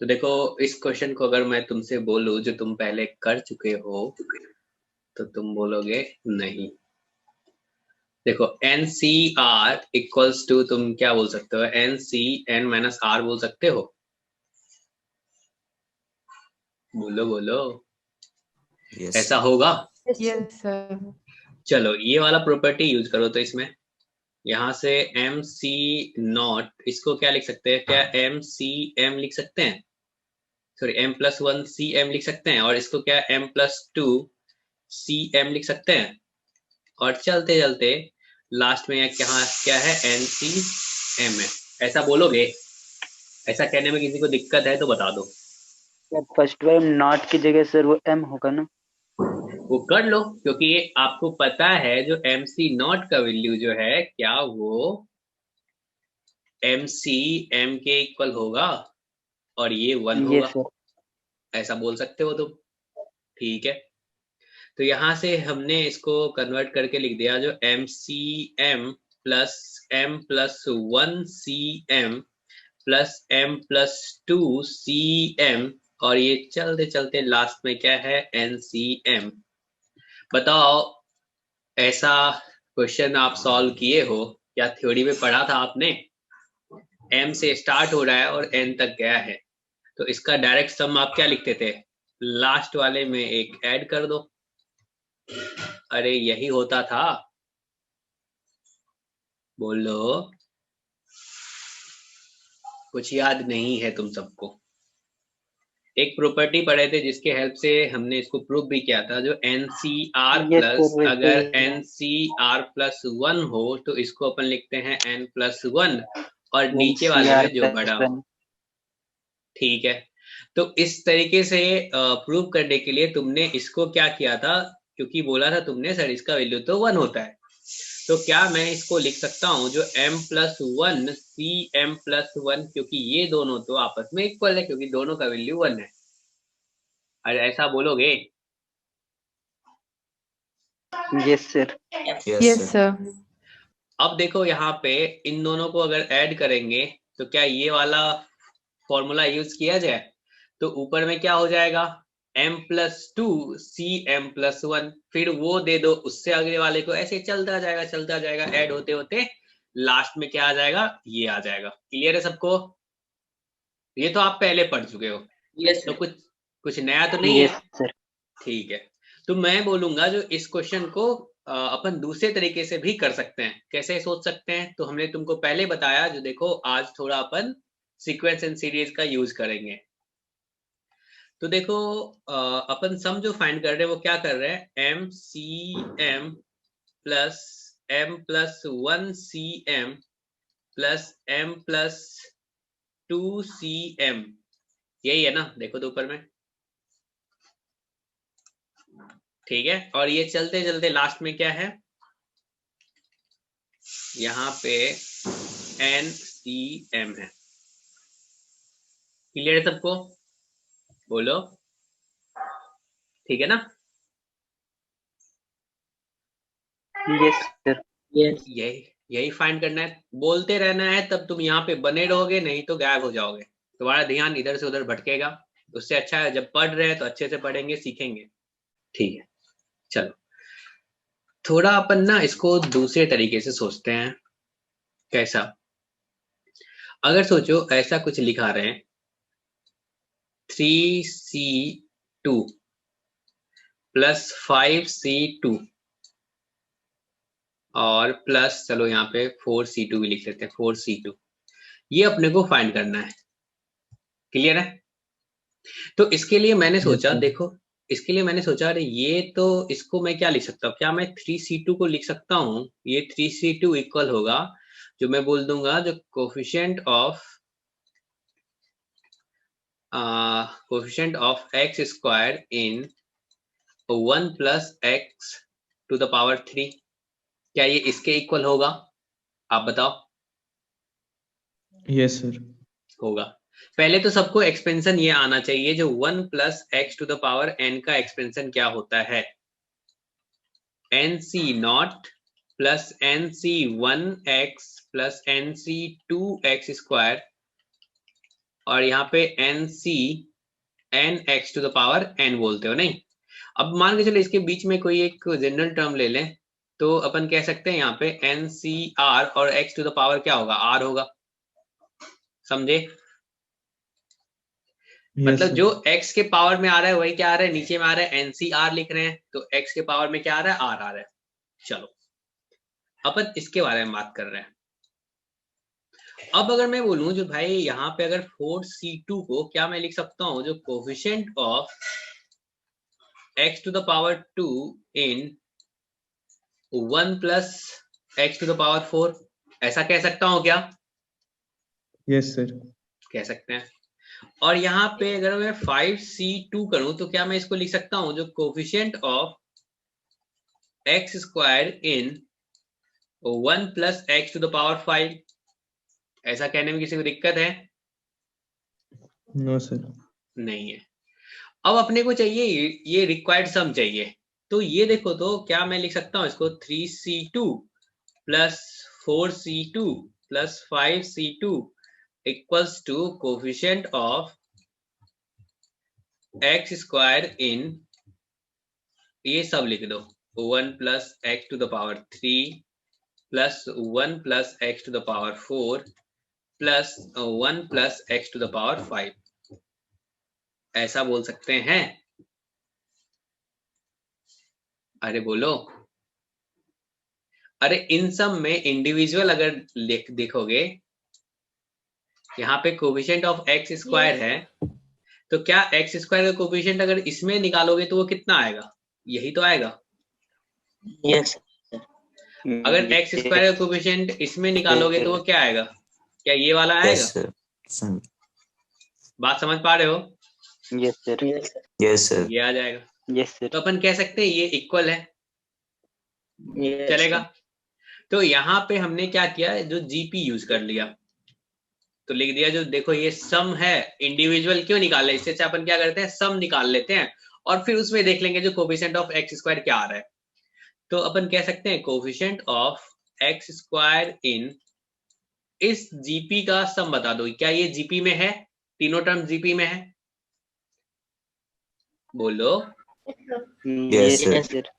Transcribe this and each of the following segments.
तो देखो, इस क्वेश्चन को अगर मैं तुमसे बोलूं जो तुम पहले कर चुके हो तो तुम बोलोगे नहीं। देखो, N C R equals to, तुम क्या बोल सकते हो, N C N minus R बोल सकते हो। बोलो बोलो, यस ऐसा होगा? Yes sir. चलो ये वाला प्रॉपर्टी यूज करो तो इसमें यहां से एम सी नॉट, इसको क्या लिख सकते हैं, क्या एम सी एम लिख सकते हैं, sorry M plus one C M लिख सकते हैं, और इसको क्या M plus two C M लिख सकते हैं। और चलते चलते लास्ट में क्या क्या है, एन सी एम है, ऐसा बोलोगे? ऐसा कहने में किसी को दिक्कत है तो बता दो। फर्स्ट टाइम नॉट की जगह सर वो एम होगा ना? वो कर लो, क्योंकि ये आपको पता है जो एम सी नॉट का वैल्यू जो है क्या वो एम सी एम के इक्वल होगा, और ये वन ये होगा, सर। ऐसा बोल सकते हो तुम। ठीक है, तो यहां से हमने इसको कन्वर्ट करके लिख दिया, जो M C M plus one C M plus M plus two C M, और ये चलते चलते लास्ट में क्या है, एन सी एम। बताओ, ऐसा क्वेश्चन आप सॉल्व किए हो या थ्योरी में पढ़ा था आपने? एम से स्टार्ट हो रहा है और एन तक गया है, तो इसका डायरेक्ट सम आप क्या लिखते थे, लास्ट वाले में एक ऐड कर दो। अरे यही होता था, बोलो। कुछ याद नहीं है तुम सबको? एक प्रॉपर्टी पढ़े थे जिसके हेल्प से हमने इसको प्रूव भी किया था, जो एन सी आर ये प्लस, सर वैसे अगर ही N C R plus one हो तो इसको अपन लिखते हैं एन प्लस वन, और नीचे वाले NCR में जो प्लस बड़ा हो। वन। ठीक है, तो इस तरीके से प्रूव करने के लिए तुमने इसको क्या किया था, क्योंकि बोला था तुमने सर इसका वैल्यू तो वन होता है, तो क्या मैं इसको लिख सकता हूं जो m plus one C M plus one, क्योंकि ये दोनों तो आपस में इक्वल है, क्योंकि दोनों का वैल्यू वन है। अरे ऐसा बोलोगे? Yes sir. Yes yes sir. Sir. अब देखो यहाँ पे इन दोनों को अगर ऐड करेंगे तो क्या ये वाला फॉर्मूला यूज किया जाए, तो ऊपर में क्या हो जाएगा, m plus two C M plus one, फिर वो दे दो उससे अगले वाले को, ऐसे चलता जाएगा ऐड होते होते, लास्ट में क्या आ जाएगा, ये आ जाएगा। क्लियर है सबको? ये तो आप पहले पढ़ चुके हो, यस तो कुछ कुछ नया तो नहीं है। Yes sir. ठीक है, तो मैं बोलूंगा जो इस क्वेश्चन को अपन दूसरे तरीके से भी कर सकते हैं। कैसे सोच सकते हैं, तो हमने तुमको पहले बताया, जो देखो आज थोड़ा अपन सीक्वेंस एंड सीरीज का यूज करेंगे। तो देखो, अपन सम जो फाइंड कर रहे हैं वो क्या कर रहे हैं, M C M plus M plus one C M plus M plus two C M, यही है ना, देखो तो ऊपर में। ठीक है, और ये चलते चलते लास्ट में क्या है, यहाँ पे एन सी एम है। क्लियर है सबको? बोलो, ठीक है ना? Yes sir. यस। यही यही फाइंड करना है, बोलते रहना है, तब तुम यहाँ पे बने रहोगे, नहीं तो गायब हो जाओगे, तुम्हारा ध्यान इधर से उधर भटकेगा। उससे अच्छा है जब पढ़ रहे हैं तो अच्छे से पढ़ेंगे, सीखेंगे। ठीक है, चलो थोड़ा अपन ना इसको दूसरे तरीके से सोचते हैं। कैसा? अगर सोचो ऐसा कुछ लिखा रहे हैं, 3C2 प्लस 5C2 और प्लस, चलो यहाँ पे 4C2 भी लिख लेते हैं, 4C2, ये अपने को फाइंड करना है। क्लियर है? तो इसके लिए मैंने सोचा, देखो इसके लिए मैंने सोचा, अरे ये तो, इसको मैं क्या लिख सकता हूँ, क्या मैं 3C2 को लिख सकता हूँ, ये 3C2 इक्वल होगा, जो मैं बोल दूंगा, जो coefficient of x square in 1 plus x to the power 3, क्या ये इसके इक्वल होगा? आप बताओ। Yes sir. होगा। पहले तो सबको एक्सपेंशन ये आना चाहिए, जो 1 plus x to the power n का एक्सपेंशन क्या होता है, N C not plus N C one x plus N C two x square और यहाँ पे N C N x to the power N बोलते हो नहीं। अब मान के चलो इसके बीच में कोई एक जनरल टर्म ले लें, तो अपन कह सकते हैं यहाँ पे एन सी आर और एक्स टू द पावर क्या होगा, आर होगा। समझे? मतलब जो x के पावर में आ रहा है वही क्या आ रहा है, नीचे में आ रहा है एनसीआर लिख रहे हैं, तो x के पावर में क्या आ रहा है, आर आ रहा है। चलो अपन इसके बारे में बात कर रहे हैं। अब अगर मैं बोलूं जो भाई यहाँ पे अगर 4c2 को क्या मैं लिख सकता हूँ, जो coefficient of x to the power 2 in 1 plus x to the power 4, ऐसा कह सकता हूँ क्या? Yes sir. कह सकते हैं। और यहाँ पे अगर मैं 5c2 करूं तो क्या मैं इसको लिख सकता हूं, जो coefficient of x square in 1 plus x to the power 5, ऐसा कहने में किसी को दिक्कत है? No sir. नहीं है। अब अपने को चाहिए ये रिक्वायर्ड सम चाहिए, तो ये देखो तो क्या मैं लिख सकता हूं इसको 3c2 plus 4c2 plus 5c2 equals to coefficient of x square in, ये सब लिख दो, 1 plus x to the power 3 plus 1 plus x to the power 4 plus 1 plus x to the power 5, ऐसा बोल सकते हैं? अरे बोलो। अरे इन सब में इंडिविजुअल अगर देखोगे, यहाँ पे कोफिशिएंट ऑफ एक्स स्क्वायर है, तो क्या एक्स स्क्वायर का कोफिशिएंट अगर इसमें निकालोगे तो वो कितना आएगा, यही तो आएगा। यस। अगर एक्स स्क्वायर का कोफिशिएंट इसमें निकालोगे तो वो क्या आएगा, क्या ये वाला आएगा? Yes sir. बात समझ पा रहे हो? Yes sir. Yes sir. ये आ जाएगा। Yes sir. तो अपन कह सकते हैं ये इक्वल है, चलेगा। तो यहाँ पे हमने क्या किया, जो जीपी यूज कर लिया, तो लिख दिया जो देखो ये सम है, इंडिविजुअल क्यों निकाले, इससे अच्छा अपन क्या करते हैं सम निकाल लेते हैं और फिर उसमें देख लेंगे जो कोफिशिएंट ऑफ एक्स स्क्वायर क्या आ रहा है। तो अपन कह सकते हैं कोफिशिएंट ऑफ एक्स स्क्वायर इन, इस जीपी का सम बता दो, क्या ये जीपी में है, तीनों टर्म जीपी में है, बोलो। Yes sir.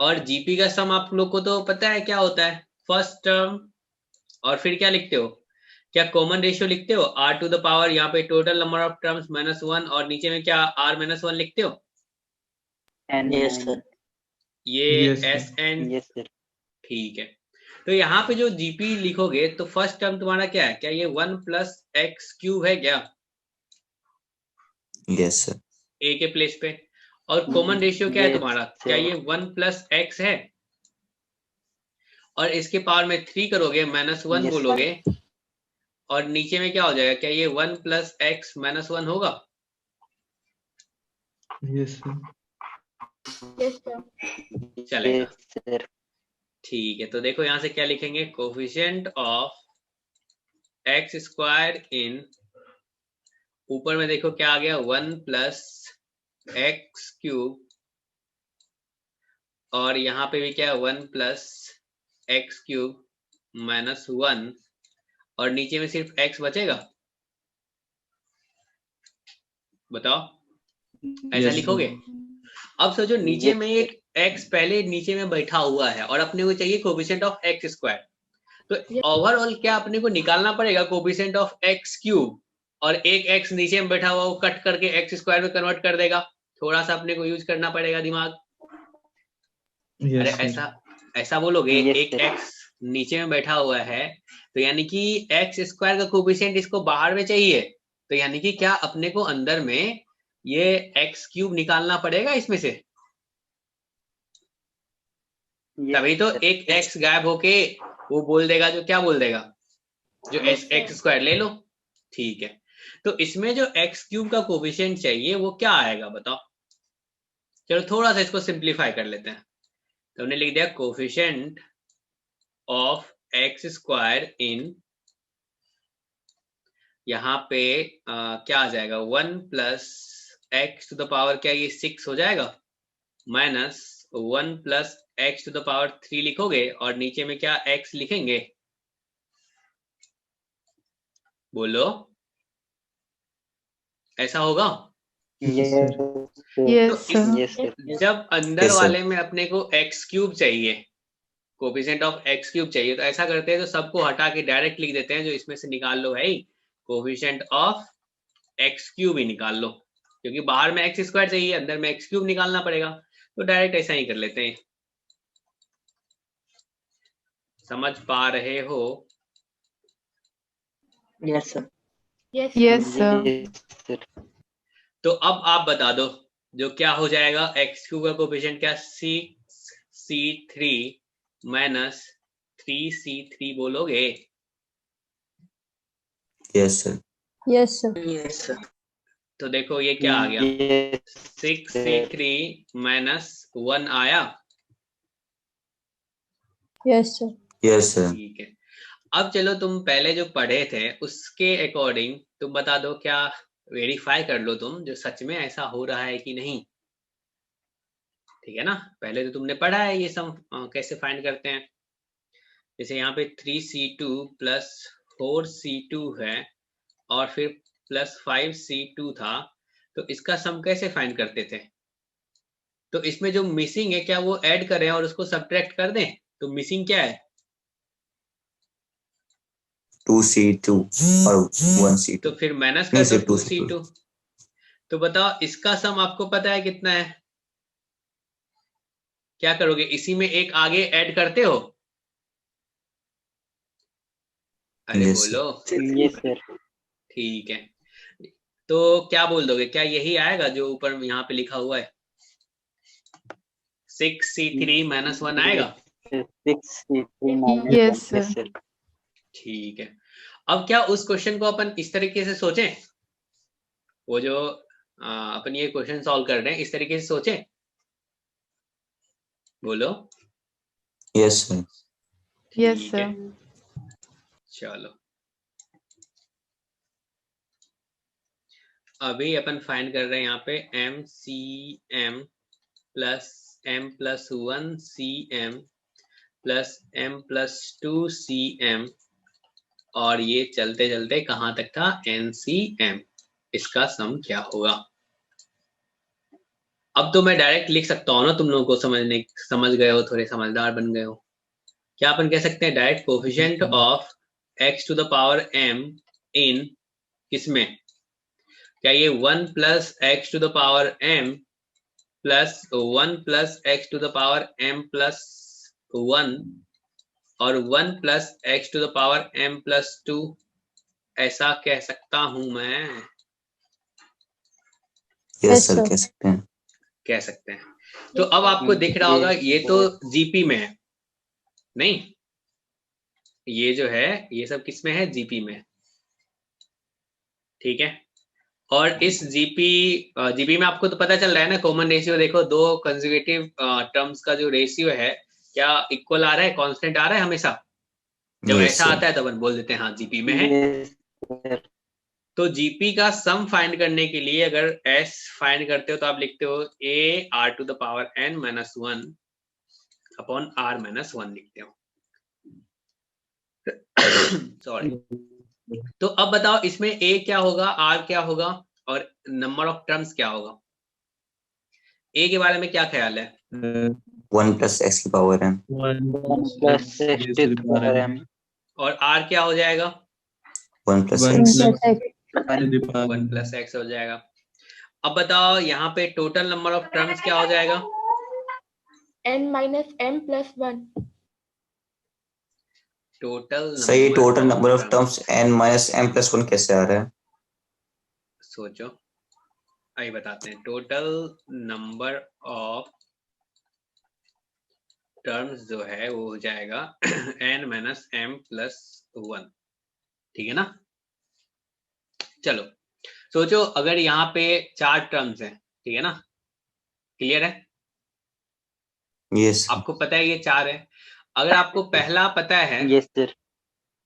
और जीपी का सम आप लोग को तो पता है क्या होता है, फर्स्ट टर्म और फिर क्या लिखते हो, क्या कॉमन रेशियो लिखते हो, आर टू द पावर, यहाँ पे टोटल नंबर ऑफ टर्म्स -1 और नीचे में क्या आर -1 लिखते हो। Yes sir. ये Yes, sir. S N, yes sir. ठीक है। तो यहाँ पे जो जीपी लिखोगे तो फर्स्ट टर्म तुम्हारा क्या है, क्या ये 1 प्लस एक्स क्यूब है क्या, यस सर। ए के प्लेस पे, और कॉमन रेशियो क्या है तुम्हारा, क्या ये 1 प्लस एक्स है, और इसके पावर में 3 करोगे -1 बोलोगे, और नीचे में क्या हो जाएगा, क्या ये 1 प्लस एक्स -1 होगा। Yes sir. चलेगा, सर। ठीक है। तो देखो यहाँ से क्या लिखेंगे, कोफिशिएंट ऑफ एक्स स्क्वायर इन, ऊपर में देखो क्या आ गया 1 प्लस एक्स क्यूब, और यहाँ पे भी क्या है 1 प्लस एक्स क्यूब -1, और नीचे में सिर्फ x बचेगा, बताओ ऐसा Yes, लिखोगे। अब सोचो नीचे में एक x पहले नीचे में बैठा हुआ है और अपने को चाहिए कोफिशिएंट ऑफ एक्स स्क्वायर, तो ओवरऑल क्या अपने को निकालना पड़ेगा कोफिशिएंट ऑफ एक्स क्यूब, और एक x नीचे में बैठा हुआ वो कट करके एक्स स्क्वायर में कन्वर्ट कर देगा, थोड़ा सा अपने को यूज करना पड़ेगा दिमाग। अरे Yes, sir. ऐसा बोलोगे, Yes, एक sir. x नीचे में बैठा हुआ है, तो यानी कि एक्स स्क्वायर का कोफिशिएंट इसको बाहर में चाहिए, तो यानी कि क्या अपने को अंदर में ये एक्स क्यूब निकालना पड़ेगा इसमें से, तभी तो एक x गायब होके वो बोल देगा, जो क्या बोल देगा, जो एक्स स्क्वायर ले लो, ठीक है। तो इसमें जो एक्स क्यूब का कोफिशिएंट चाहिए वो क्या आएगा बताओ। चलो थोड़ा सा इसको सिंप्लीफाई कर लेते हैं, तो हमने लिख दिया coefficient of x square in, यहाँ पे क्या आ जाएगा 1 plus x to the power, क्या ये 6 हो जाएगा, minus 1 plus x to the power 3 लिखोगे, और नीचे में क्या x लिखेंगे, बोलो। ऐसा होगा? Yes, sir. Yes, तो इस sir. Yes, sir. जब अंदर Yes, sir. वाले में अपने को x क्यूब चाहिए, कोफिशिएंट ऑफ x क्यूब चाहिए, तो ऐसा करते हैं तो सबको हटा के डायरेक्ट लिख देते हैं, जो इसमें से निकाल लो भाई कोफिशिएंट ऑफ x क्यूब ही निकाल लो, क्योंकि बाहर में x स्क्वायर चाहिए, अंदर में x क्यूब निकालना पड़ेगा, तो डायरेक्ट ऐसा ही कर लेते हैं। समझ पा रहे हो? Yes, sir. Yes, sir. Yes, sir. तो अब आप बता दो जो क्या हो जाएगा, x क्यूब का कोफिशिएंट क्या, 6c3 माइनस 3c3 बोलोगे? Yes, sir. Yes, sir. Yes, sir. तो देखो ये क्या आ गया, Yes, 6c3 माइनस 1 आया। Yes, sir. Yes, sir. ठीक है, अब चलो तुम पहले जो पढ़े थे उसके अकॉर्डिंग तुम बता दो, क्या वेरीफाई कर लो तुम जो सच में ऐसा हो रहा है कि नहीं। ठीक है ना, पहले तो तुमने पढ़ा है ये सम कैसे फाइंड करते हैं। जैसे यहाँ पे 3c2 प्लस 4c2 है और फिर प्लस 5c2 था, तो इसका सम कैसे फाइंड करते थे? तो इसमें जो मिसिंग है क्या वो ऐड करें और उसको सब्ट्रैक्ट कर दें? तो मिसिंग क्या है? 2c2 और 1c2. तो फिर माइनस नहीं कर दो sir, 2c2. 2c2। तो बताओ इसका सम आपको पता है कितना है? क्या करोगे, इसी में एक आगे ऐड करते हो? अरे Yes, sir. बोलो। yes, sir. ठीक है, तो क्या बोल दोगे, क्या यही आएगा जो ऊपर यहाँ पे लिखा हुआ है, 6c3 माइनस 1 आएगा? 6c3 minus Yes, 1. sir. Yes, sir. ठीक है, अब क्या उस क्वेश्चन को अपन इस तरीके से सोचें, वो जो अपन ये क्वेश्चन सॉल्व कर रहे हैं इस तरीके से सोचें? बोलो। Yes, sir. Yes, ठीक sir. है, चलो अभी अपन फाइंड कर रहे हैं यहाँ पे MCM plus M plus 1CM plus M plus 2CM, और ये चलते चलते कहाँ तक था, NCM। इसका सम क्या होगा? अब तो मैं डायरेक्ट लिख सकता हूँ ना, तुम लोगों को समझ गए हो, थोड़े समझदार बन गए हो। क्या अपन कह सकते हैं, direct coefficient of x to the power m in किसमें, क्या ये 1 plus x to the power m plus 1 plus x to the power m plus 1 और 1 plus x to the power m plus 2, ऐसा कह सकता हूं मैं? Yes, Yes, sir. sir. कह सकते हैं. कह सकते हैं। तो अब आपको दिख रहा होगा ये तो जीपी में है, नहीं ये जो है ये सब किस में है, जीपी में। ठीक है, और इस जीपी में आपको तो पता चल रहा है ना, कॉमन रेशियो देखो, दो कंसेक्यूटिव टर्म्स का जो रेशियो है क्या इक्वल आ रहा है, कांस्टेंट आ रहा है हमेशा? जब Yes, ऐसा sir. आता है तो अपन बोल देते हैं हाँ जीपी में है। Yes, sir. तो जीपी का सम फाइंड करने के लिए अगर s फाइंड करते हो तो आप लिखते हो a r to the power n minus 1 upon r minus 1 लिखते हो। सॉरी। तो अब बताओ इसमें a क्या होगा, r क्या होगा और नंबर ऑफ टर्म्स क्या होगा? a के बारे में क्या ख्याल है? 1 plus x की power m. 1 1 plus x to the power m. और r क्या हो जाएगा? 1 plus 1 x. plus X. to the power 1 plus x हो जाएगा। अब बताओ यहाँ पे टोटल नंबर ऑफ टर्म्स क्या हो जाएगा? n minus m plus 1. Total सही, total number of terms n minus m plus 1 कैसे आ रहा है? सोचो, आइए बताते हैं। टोटल नंबर ऑफ टर्म्स जो है वो हो जाएगा n माइनस m प्लस 1। ठीक है ना? चलो सोचो, अगर यहाँ पे 4 टर्म्स हैं, ठीक है ना, क्लियर है? Yes. आपको पता है ये 4 है। अगर आपको पहला पता है, Yes, sir.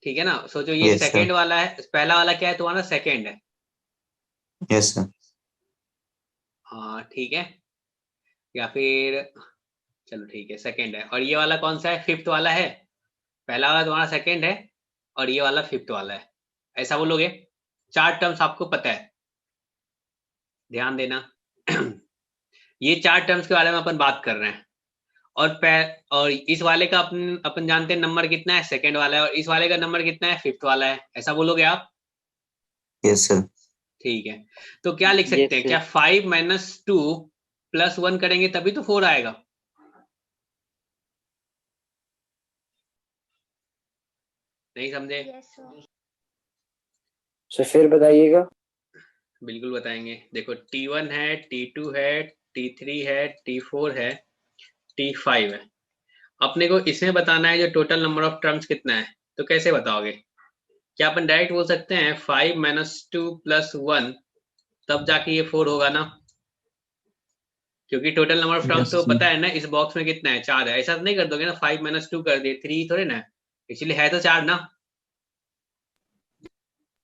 ठीक है ना, सोचो ये Yes, sir. सेकंड वाला है, पहला वाला क्या है तुम्हारा, सेकंड है। Yes, sir. हाँ ठीक है, या फिर चलो ठीक है सेकंड है, और ये वाला कौन सा है, फिफ्थ वाला है। पहला वाला तुम्हारा सेकंड है और ये वाला फिफ्थ वाला है, ऐसा बोलोगे? 4 टर्म्स आपको पता है, ध्यान देना। ये 4 टर्म्स के बारे में अपन बात कर रहे हैं, और इस वाले का अपन जानते हैं नंबर कितना है, सेकंड वाला है, और इस वाले का नंबर कितना है, फिफ्थ वाला है। ऐसा बोलोगे आप? Yes, sir. ठीक है, तो क्या लिख सकते हैं? Yes, क्या 5 - 2 + 1 करेंगे तभी तो 4 आएगा? नहीं समझे? सर फिर बताइएगा। बिल्कुल बताएंगे। देखो T1 है, T2 है, T3 है, T4 है, T5 है। अपने को इसमें बताना है जो टोटल नंबर ऑफ टर्म्स कितना है। तो कैसे बताओगे? क्या अपन डायरेक्ट बोल सकते हैं 5 - 2 + 1, तब जाके ये 4 होगा ना? क्योंकि total number of terms Yes, तो sir. पता है ना, इस बॉक्स में कितना है, 4 है। ऐसा तो नहीं कर दोगे ना 5 - 2 कर दिए 3 थोड़े ना, एक्चुअली है तो 4 ना।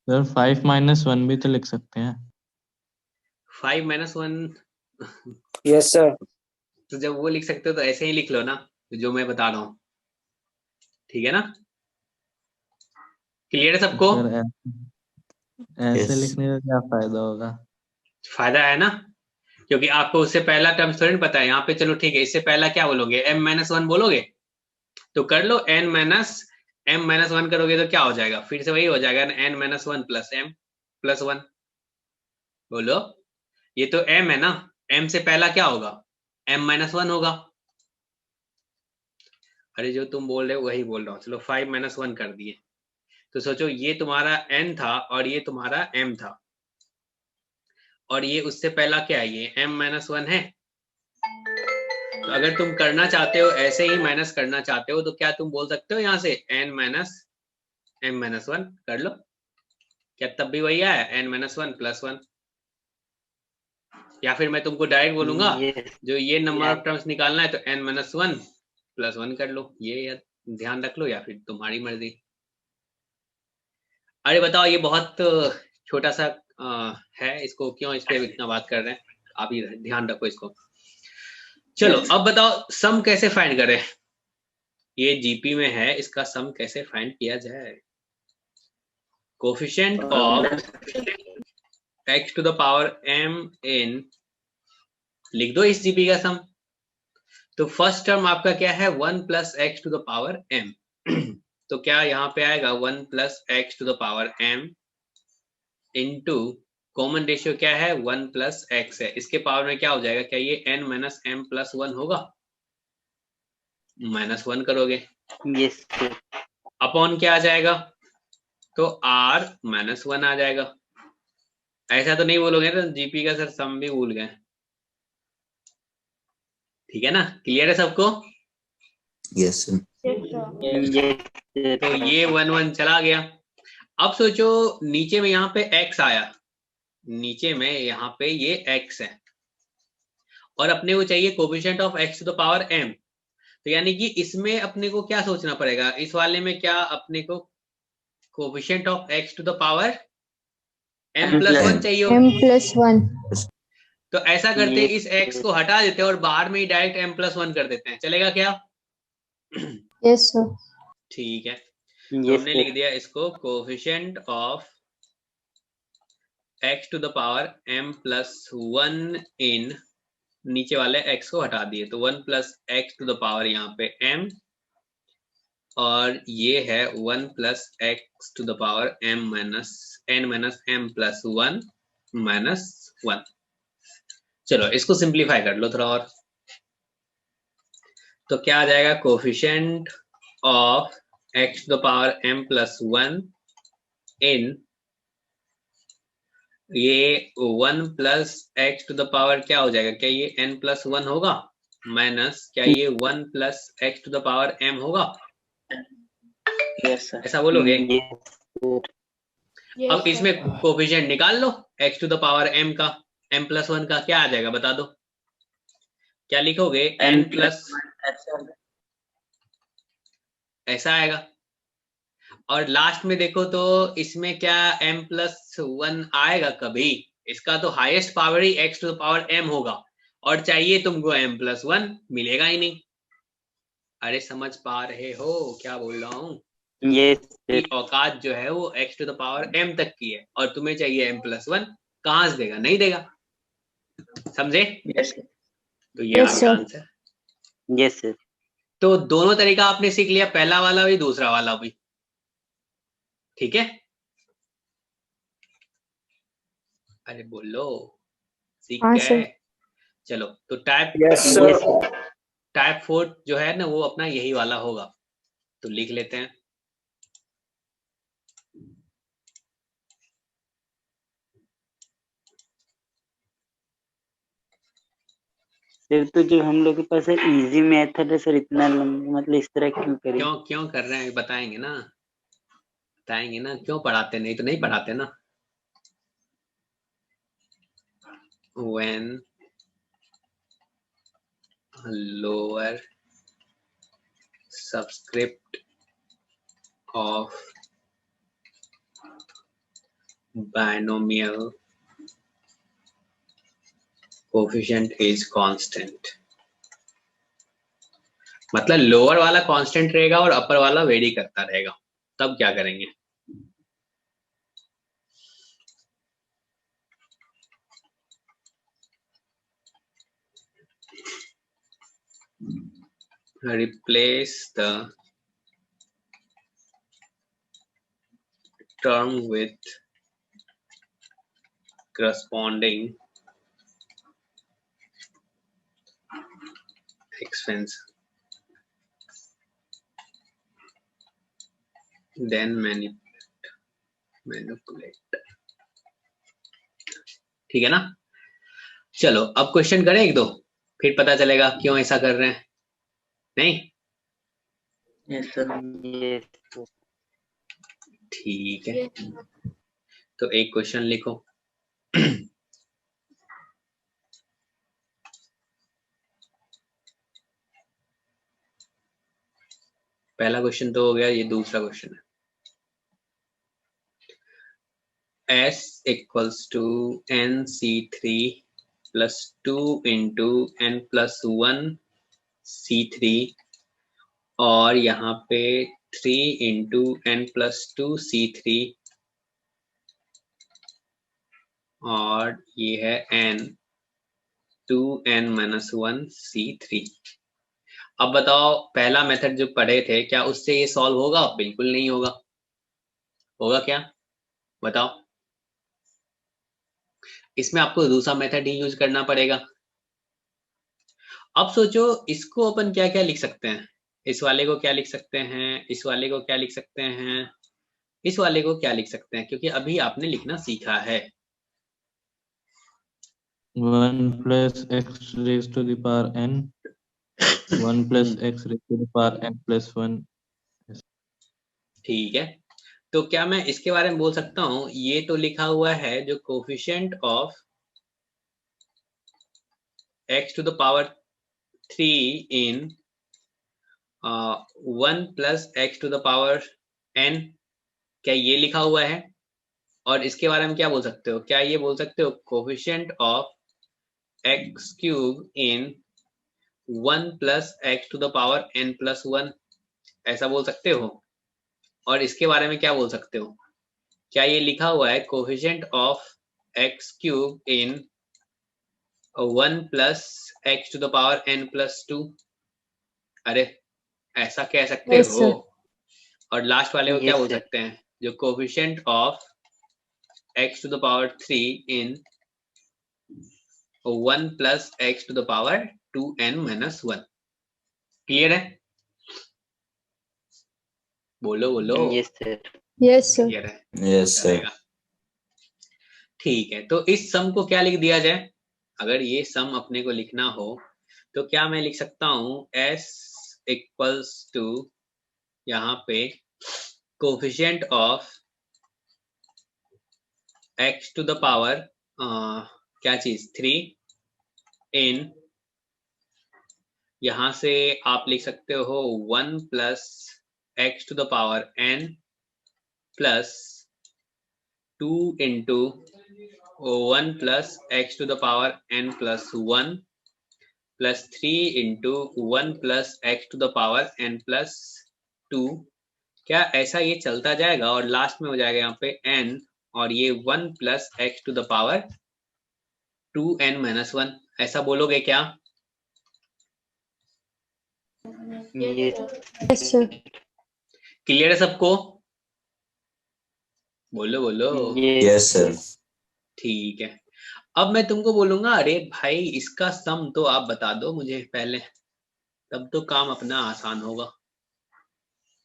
सर 5 - 1 भी तो लिख सकते हैं। 5 - 1, यस सर। तो जब वो लिख सकते हो तो ऐसे ही लिख लो ना, जो मैं बता रहा हूँ। ठीक है ना? क्लियर है सबको? सर ऐसे Yes. लिखने का क्या फायदा होगा? फायदा है ना, क्योंकि आपको उससे पहला टर्म थोड़ी ना पता है। यहाँ पे चलो ठीक है, इससे पहला क्या बोलोगे? m - 1 बोलोगे, तो कर लो n - m - 1 करोगे तो क्या हो जाएगा? फिर से वही हो जाएगा ना, n - 1 + m + 1। बोलो, ये तो m है ना, m से पहला क्या होगा? m - 1 होगा। अरे जो तुम बोल रहे हो वही बोल रहा हूँ। चलो 5 - 1 कर दिए, तो सोचो ये तुम्हारा n था और ये तुम्हारा m था, और ये उससे पहला क्या है? ये m - 1 है। तो अगर तुम करना चाहते हो, ऐसे ही माइनस करना चाहते हो, तो क्या तुम बोल सकते हो यहाँ से n - m - 1 कर लो। क्या तब भी वही आया n - 1 + 1? या फिर मैं तुमको डायरेक्ट बोलूंगा जो ये नंबर ऑफ टर्म्स निकालना है तो n - 1 + 1 कर लो। ये ध्यान रख लो, या फिर तुम्हारी मर्जी। अरे बताओ, ये बहुत छोटा सा है, इसको क्यों इस पे इतना बात कर रहे हैं? आप ही ध्यान रखो इसको। चलो अब बताओ सम कैसे फाइंड करें। ये जीपी में है, इसका सम कैसे फाइंड किया जाए? कोफिशिएंट ऑफ x⁻m इन, लिख दो इस जीपी का सम। तो फर्स्ट टर्म आपका क्या है? 1 + x⁻m। तो क्या यहाँ पे आएगा 1 + x⁻m इंटू कॉमन रेशियो क्या है? 1 + x है, इसके पावर में क्या हो जाएगा? क्या ये n - m + 1 होगा? -1 करोगे, यस सर। अपॉन क्या आ जाएगा? तो r - 1 आ जाएगा। ऐसा तो नहीं बोलोगे ना जीपी का सर सम भी भूल गए? ठीक है ना? क्लियर है सबको? Yes, sir. तो ये 1 1 चला गया। अब सोचो नीचे में यहाँ पे x आया, नीचे में यहाँ पे ये x है, और अपने को चाहिए कोफिशिएंट ऑफ x⁻m। तो यानी कि इसमें अपने को क्या सोचना पड़ेगा? इस वाले में क्या अपने को कोफिशिएंट ऑफ x⁻m + 1 चाहिए m होगा। + 1। तो ऐसा करते इस x को हटा देते हैं और बाहर में ही डायरेक्ट m + 1 कर देते हैं, चलेगा क्या? Yes sir. ठीक है, तो हमने लिख दिया इसको कोफिशिएंट ऑफ x⁻m + 1 इन, नीचे वाले x को हटा दिए तो 1 + x⁻, यहाँ पे m, और ये है 1 + x⁻m - n - m + 1 - 1। चलो इसको सिंप्लीफाई कर लो थोड़ा और। तो क्या आ जाएगा? कोफिशिएंट ऑफ x⁻m + 1 इन, ये 1 + x⁻, क्या हो जाएगा? क्या ये n + 1 होगा? माइनस क्या ये 1 + x⁻m होगा? Yes sir. ऐसा बोलोगे? Yes, अब sir. इसमें कोफिशिएंट निकाल लो x⁻m का, m + 1 का क्या आ जाएगा बता दो? क्या लिखोगे? n + ऐसा आएगा। और लास्ट में देखो तो इसमें क्या m + 1 आएगा कभी? इसका तो हाईएस्ट पावर ही x⁻m होगा, और चाहिए तुमको m + 1, मिलेगा ही नहीं। अरे समझ पा रहे हो क्या बोल रहा हूँ? यस औकात जो है वो x⁻m तक की है, और तुम्हें चाहिए m + 1, कहाँ से देगा? नहीं देगा। समझे? यस तो ये Yes, आपका sir. आंसर। Yes sir. तो दोनों तरीका आपने सीख लिया, पहला वाला भी दूसरा वाला भी, ठीक है? अरे बोलो, सीख हाँ, गए? sir. चलो, तो type Yes, two, sir. Yes sir. Type 4 जो है ना वो अपना यही वाला होगा, तो लिख लेते हैं। सर तो जो हम लोग के पास है इजी मेथड है सर, इतना लंबा मतलब इस तरह क्यों करें? क्यों क्यों कर रहे हैं बताएंगे ना, बताएंगे ना, क्यों पढ़ाते, नहीं तो नहीं पढ़ाते ना। when lower subscript of binomial coefficient is constant, मतलब लोअर वाला कांस्टेंट रहेगा और अपर वाला वेरी करता रहेगा, तब क्या करेंगे? Replace the term with corresponding expense, then manipulate। ठीक है ना? चलो अब क्वेश्चन करें एक दो, फिर पता चलेगा क्यों ऐसा कर रहे हैं। नहीं? Yes sir. यस ठीक है, Yes, sir. तो एक क्वेश्चन लिखो। पहला क्वेश्चन तो हो गया, ये दूसरा क्वेश्चन है। S equals to NC3 plus 2 into N plus 1 C3 और यहाँ पे 3 into N plus 2 C3 और ये है N 2N minus 1 C3। अब बताओ, पहला मेथड जो पढ़े थे क्या उससे ये सॉल्व होगा? बिल्कुल नहीं होगा। होगा क्या बताओ? इसमें आपको दूसरा मेथड ही यूज करना पड़ेगा। अब सोचो इसको अपन क्या क्या लिख सकते हैं, इस वाले को क्या लिख सकते हैं, इस वाले को क्या लिख सकते हैं, इस वाले को क्या लिख सकते हैं, क्योंकि अभी आपने लिखना सीखा है। 1 plus x raised to the power n, 1 plus x raised to the power n plus 1। ठीक है, तो क्या मैं इसके बारे में बोल सकता हूं, ये तो लिखा हुआ है जो coefficient of x to the power 3 in 1 plus x to the power n, क्या ये लिखा हुआ है? और इसके बारे में क्या बोल सकते हो, क्या ये बोल सकते हो coefficient of x cube in 1 plus x to the power n plus 1, ऐसा बोल सकते हो? और इसके बारे में क्या बोल सकते हो, क्या ये लिखा हुआ है coefficient of x cube in 1 plus x to the power n plus 2? अरे ऐसा कह सकते Yes, हो। sir. और लास्ट वाले को क्या यस बोल सर। सकते हैं, जो coefficient of x to the power 3 in 1 plus x to the power 2n minus 1। Clear है? बोलो बोलो। Yes sir. Yes, sir. Clear है? Yes, sir. चलेगा। ठीक है, तो इस सम को क्या लिख दिया जाए? अगर ये सम अपने को लिखना हो तो क्या मैं लिख सकता हूं, s इक्वल्स टू यहाँ पे coefficient of x to the power क्या चीज 3 इन, यहां से आप लिख सकते हो 1 plus x to the power n plus 2 into 1 plus x to the power n plus 1 plus 3 into 1 plus x to the power n plus 2। क्या ऐसा ये चलता जाएगा और लास्ट में हो जाएगा यहाँ पे n और ये 1 plus x to the power 2n minus 1, ऐसा बोलोगे क्या? ये Yes, sir. क्लियर है सबको? बोलो बोलो। ये Yes, sir. ठीक है, अब मैं तुमको बोलूंगा अरे भाई इसका सम तो आप बता दो मुझे पहले, तब तो काम अपना आसान होगा।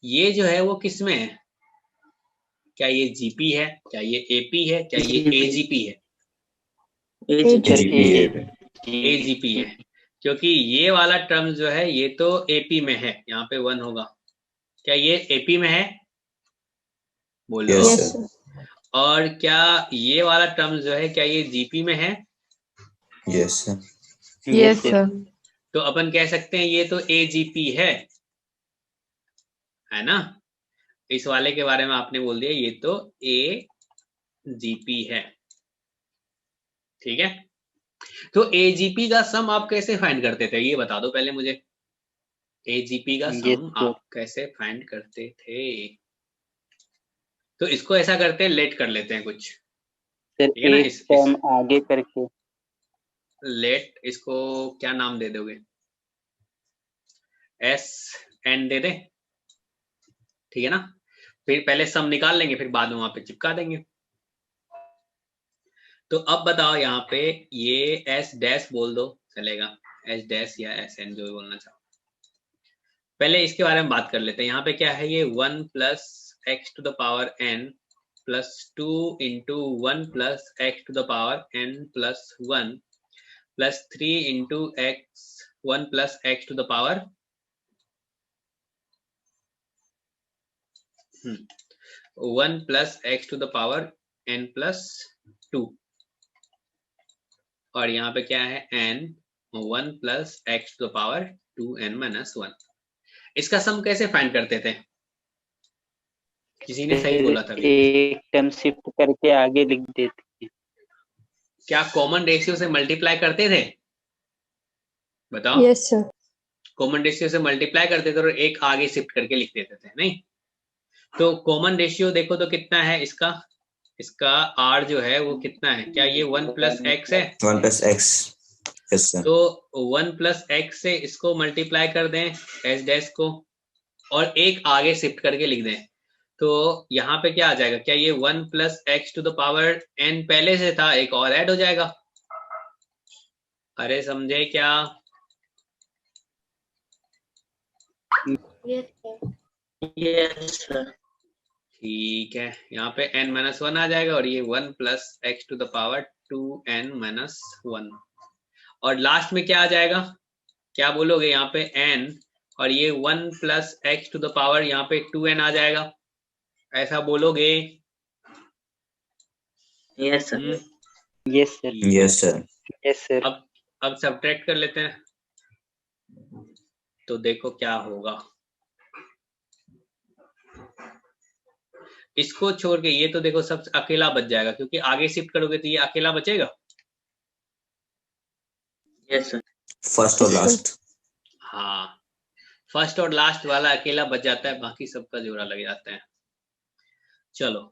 ये जो है वो किस में है? क्या ये जीपी है, क्या ये एपी है, क्या ये एजीपी है? एजीपी है, क्योंकि ये वाला टर्म जो है ये तो एपी में है, यहाँ पे 1 होगा। क्या ये एपी में है? बोलो। Yes, Yes, sir. sir. और क्या ये वाला टर्म जो है क्या ये जीपी में है? Yes, sir. Yes, sir. तो अपन कह सकते हैं ये तो एजीपी है ना? इस वाले के बारे में आपने बोल दिया ये तो एजीपी है, ठीक है। तो एजीपी का सम आप कैसे फाइंड करते थे ये बता दो पहले मुझे। एजीपी का सम आप कैसे फाइंड करते थे? तो इसको ऐसा करते हैं, लेट कर लेते हैं कुछ, सर ठीक है ना? एक टर्म आगे करके लेट, इसको क्या नाम दे दोगे? एस एन दे दे, ठीक है ना? फिर पहले सम निकाल लेंगे, फिर बाद में वहां पे चिपका देंगे। तो अब बताओ यहाँ पे ये एस डैश बोल दो, चलेगा, एस डैश या एस एन जो भी बोलना चाहो। पहले इसके बारे में बात कर लेते हैं। यहाँ पे क्या है, ये 1 plus x to the power N plus 2 into 1 plus x to the power N plus 1 plus 3 into x 1 plus x to the power 1 plus x to the power N plus 2, और यहाँ पे क्या है n 1 plus x to the power 2n minus 1। इसका सम कैसे find करते थे? किसी ने सही बोला था अभी। एक टर्म शिफ्ट करके आगे लिख देते हैं। क्या कॉमन रेशियो से मल्टीप्लाई करते थे? बताओ। Yes, sir. कॉमन रेशियो से मल्टीप्लाई करते थे और एक आगे शिफ्ट करके लिख देते थे, नहीं? तो कॉमन रेशियो देखो तो कितना है इसका r जो है वो कितना है? क्या ये 1 प्लस एक्स है? 1 plus x. Yes, sir. तो 1 प्लस एक्स से इसको मल्टीप्लाई कर दें एस डैश को, और एक आगे शिफ्ट करके लिख दें, तो यहाँ पे क्या आ जाएगा? क्या ये 1 plus x to the power n पहले से था, एक और ऐड हो जाएगा। अरे समझे क्या? Yes, sir. Yes sir. ठीक है, यहाँ पे n माइनस 1 आ जाएगा, और ये 1 plus x to the power 2n minus 1, और लास्ट में क्या आ जाएगा? क्या बोलोगे यहाँ पे n, और ये 1 plus x to the power यहाँ पे 2n आ जाएगा, ऐसा बोलोगे? Yes sir. Yes sir. Yes, sir. Yes sir. अब सब्ट्रैक्ट कर लेते हैं, तो देखो क्या होगा। इसको छोड़ के ये तो देखो सब अकेला बच जाएगा, क्योंकि आगे शिफ्ट करोगे तो ये अकेला बचेगा। Yes sir. First or last. हाँ, फर्स्ट और लास्ट वाला अकेला बच जाता है, बाकी सबका जोड़ा लग जाता है। चलो,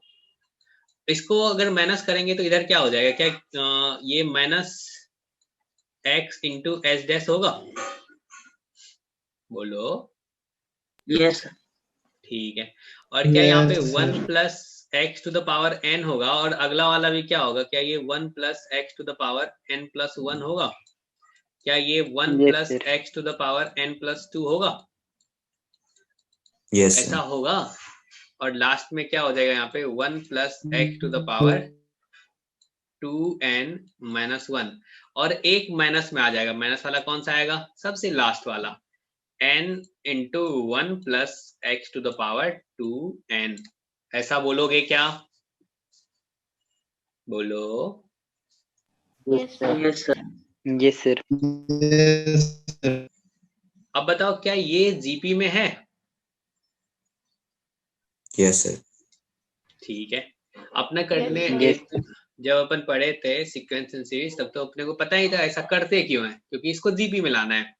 इसको अगर माइनस करेंगे तो इधर क्या हो जाएगा? क्या ये minus x into S dash होगा? बोलो। Yes sir. ठीक है, और क्या यहाँ पे 1 plus x to the power n होगा, और अगला वाला भी क्या होगा? क्या ये 1 plus x to the power n plus 1 होगा? क्या ये 1 plus x to the power n plus 2 होगा? Yes, ऐसा sir. होगा। और लास्ट में क्या हो जाएगा? यहाँ पे 1 plus x to the power 2n minus 1, और एक माइनस में आ जाएगा। माइनस वाला कौन सा आएगा? सबसे लास्ट वाला, n into 1 plus x to the power 2n, ऐसा बोलोगे क्या? बोलो। Yes, sir. Yes sir. Yes sir. अब बताओ क्या ये जीपी में है? Yes, sir. ठीक है, अपने करने Yes, जब अपन पढ़े थे सीक्वेंस एंड सीरीज, तब तो अपने को पता ही था ऐसा करते क्यों है, क्योंकि इसको जीपी में लाना है।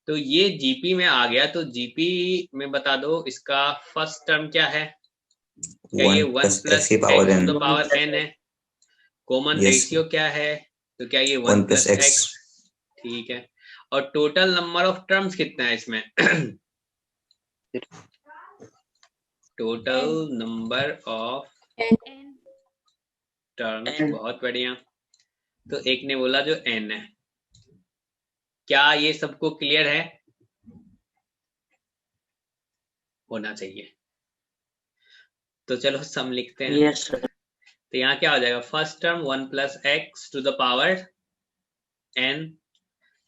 तो ये जीपी में आ गया, तो जीपी में बता दो इसका फर्स्ट टर्म क्या है? क्या ये 1 1 plus प्लस x की power x n. To the power n है? कॉमन Yes, रेशियो क्या है? तो क्या ये 1 1 प्लस plus x. एक्स, ठीक है। और टोटल नंबर ऑफ टर्म्स कितना है इसमें? टोटल नंबर ऑफ टर्म्स, बहुत बढ़िया। तो एक ने बोला जो n है। क्या ये सबको क्लियर है? होना चाहिए। तो चलो सम लिखते हैं। Yes sir. तो यहाँ क्या हो जाएगा? First term 1 plus x to the power n,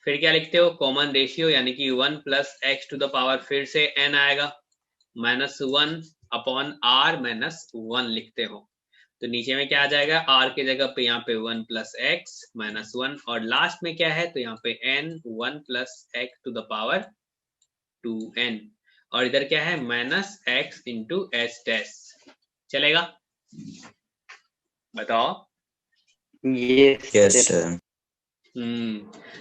फिर क्या लिखते हो? कॉमन रेशियो, यानी कि 1 plus x to the power फिर से n आएगा, -1 अपॉन r माइनस 1 लिखते हो। तो नीचे में क्या आ जाएगा? r के जगह पे यहाँ पे 1 प्लस एक्स माइनस 1, और लास्ट में क्या है? तो यहाँ पे n 1 plus x to the power 2n, और इधर क्या है? Minus x into h dash. चलेगा? बताओ। Yes Yes, sir. sir.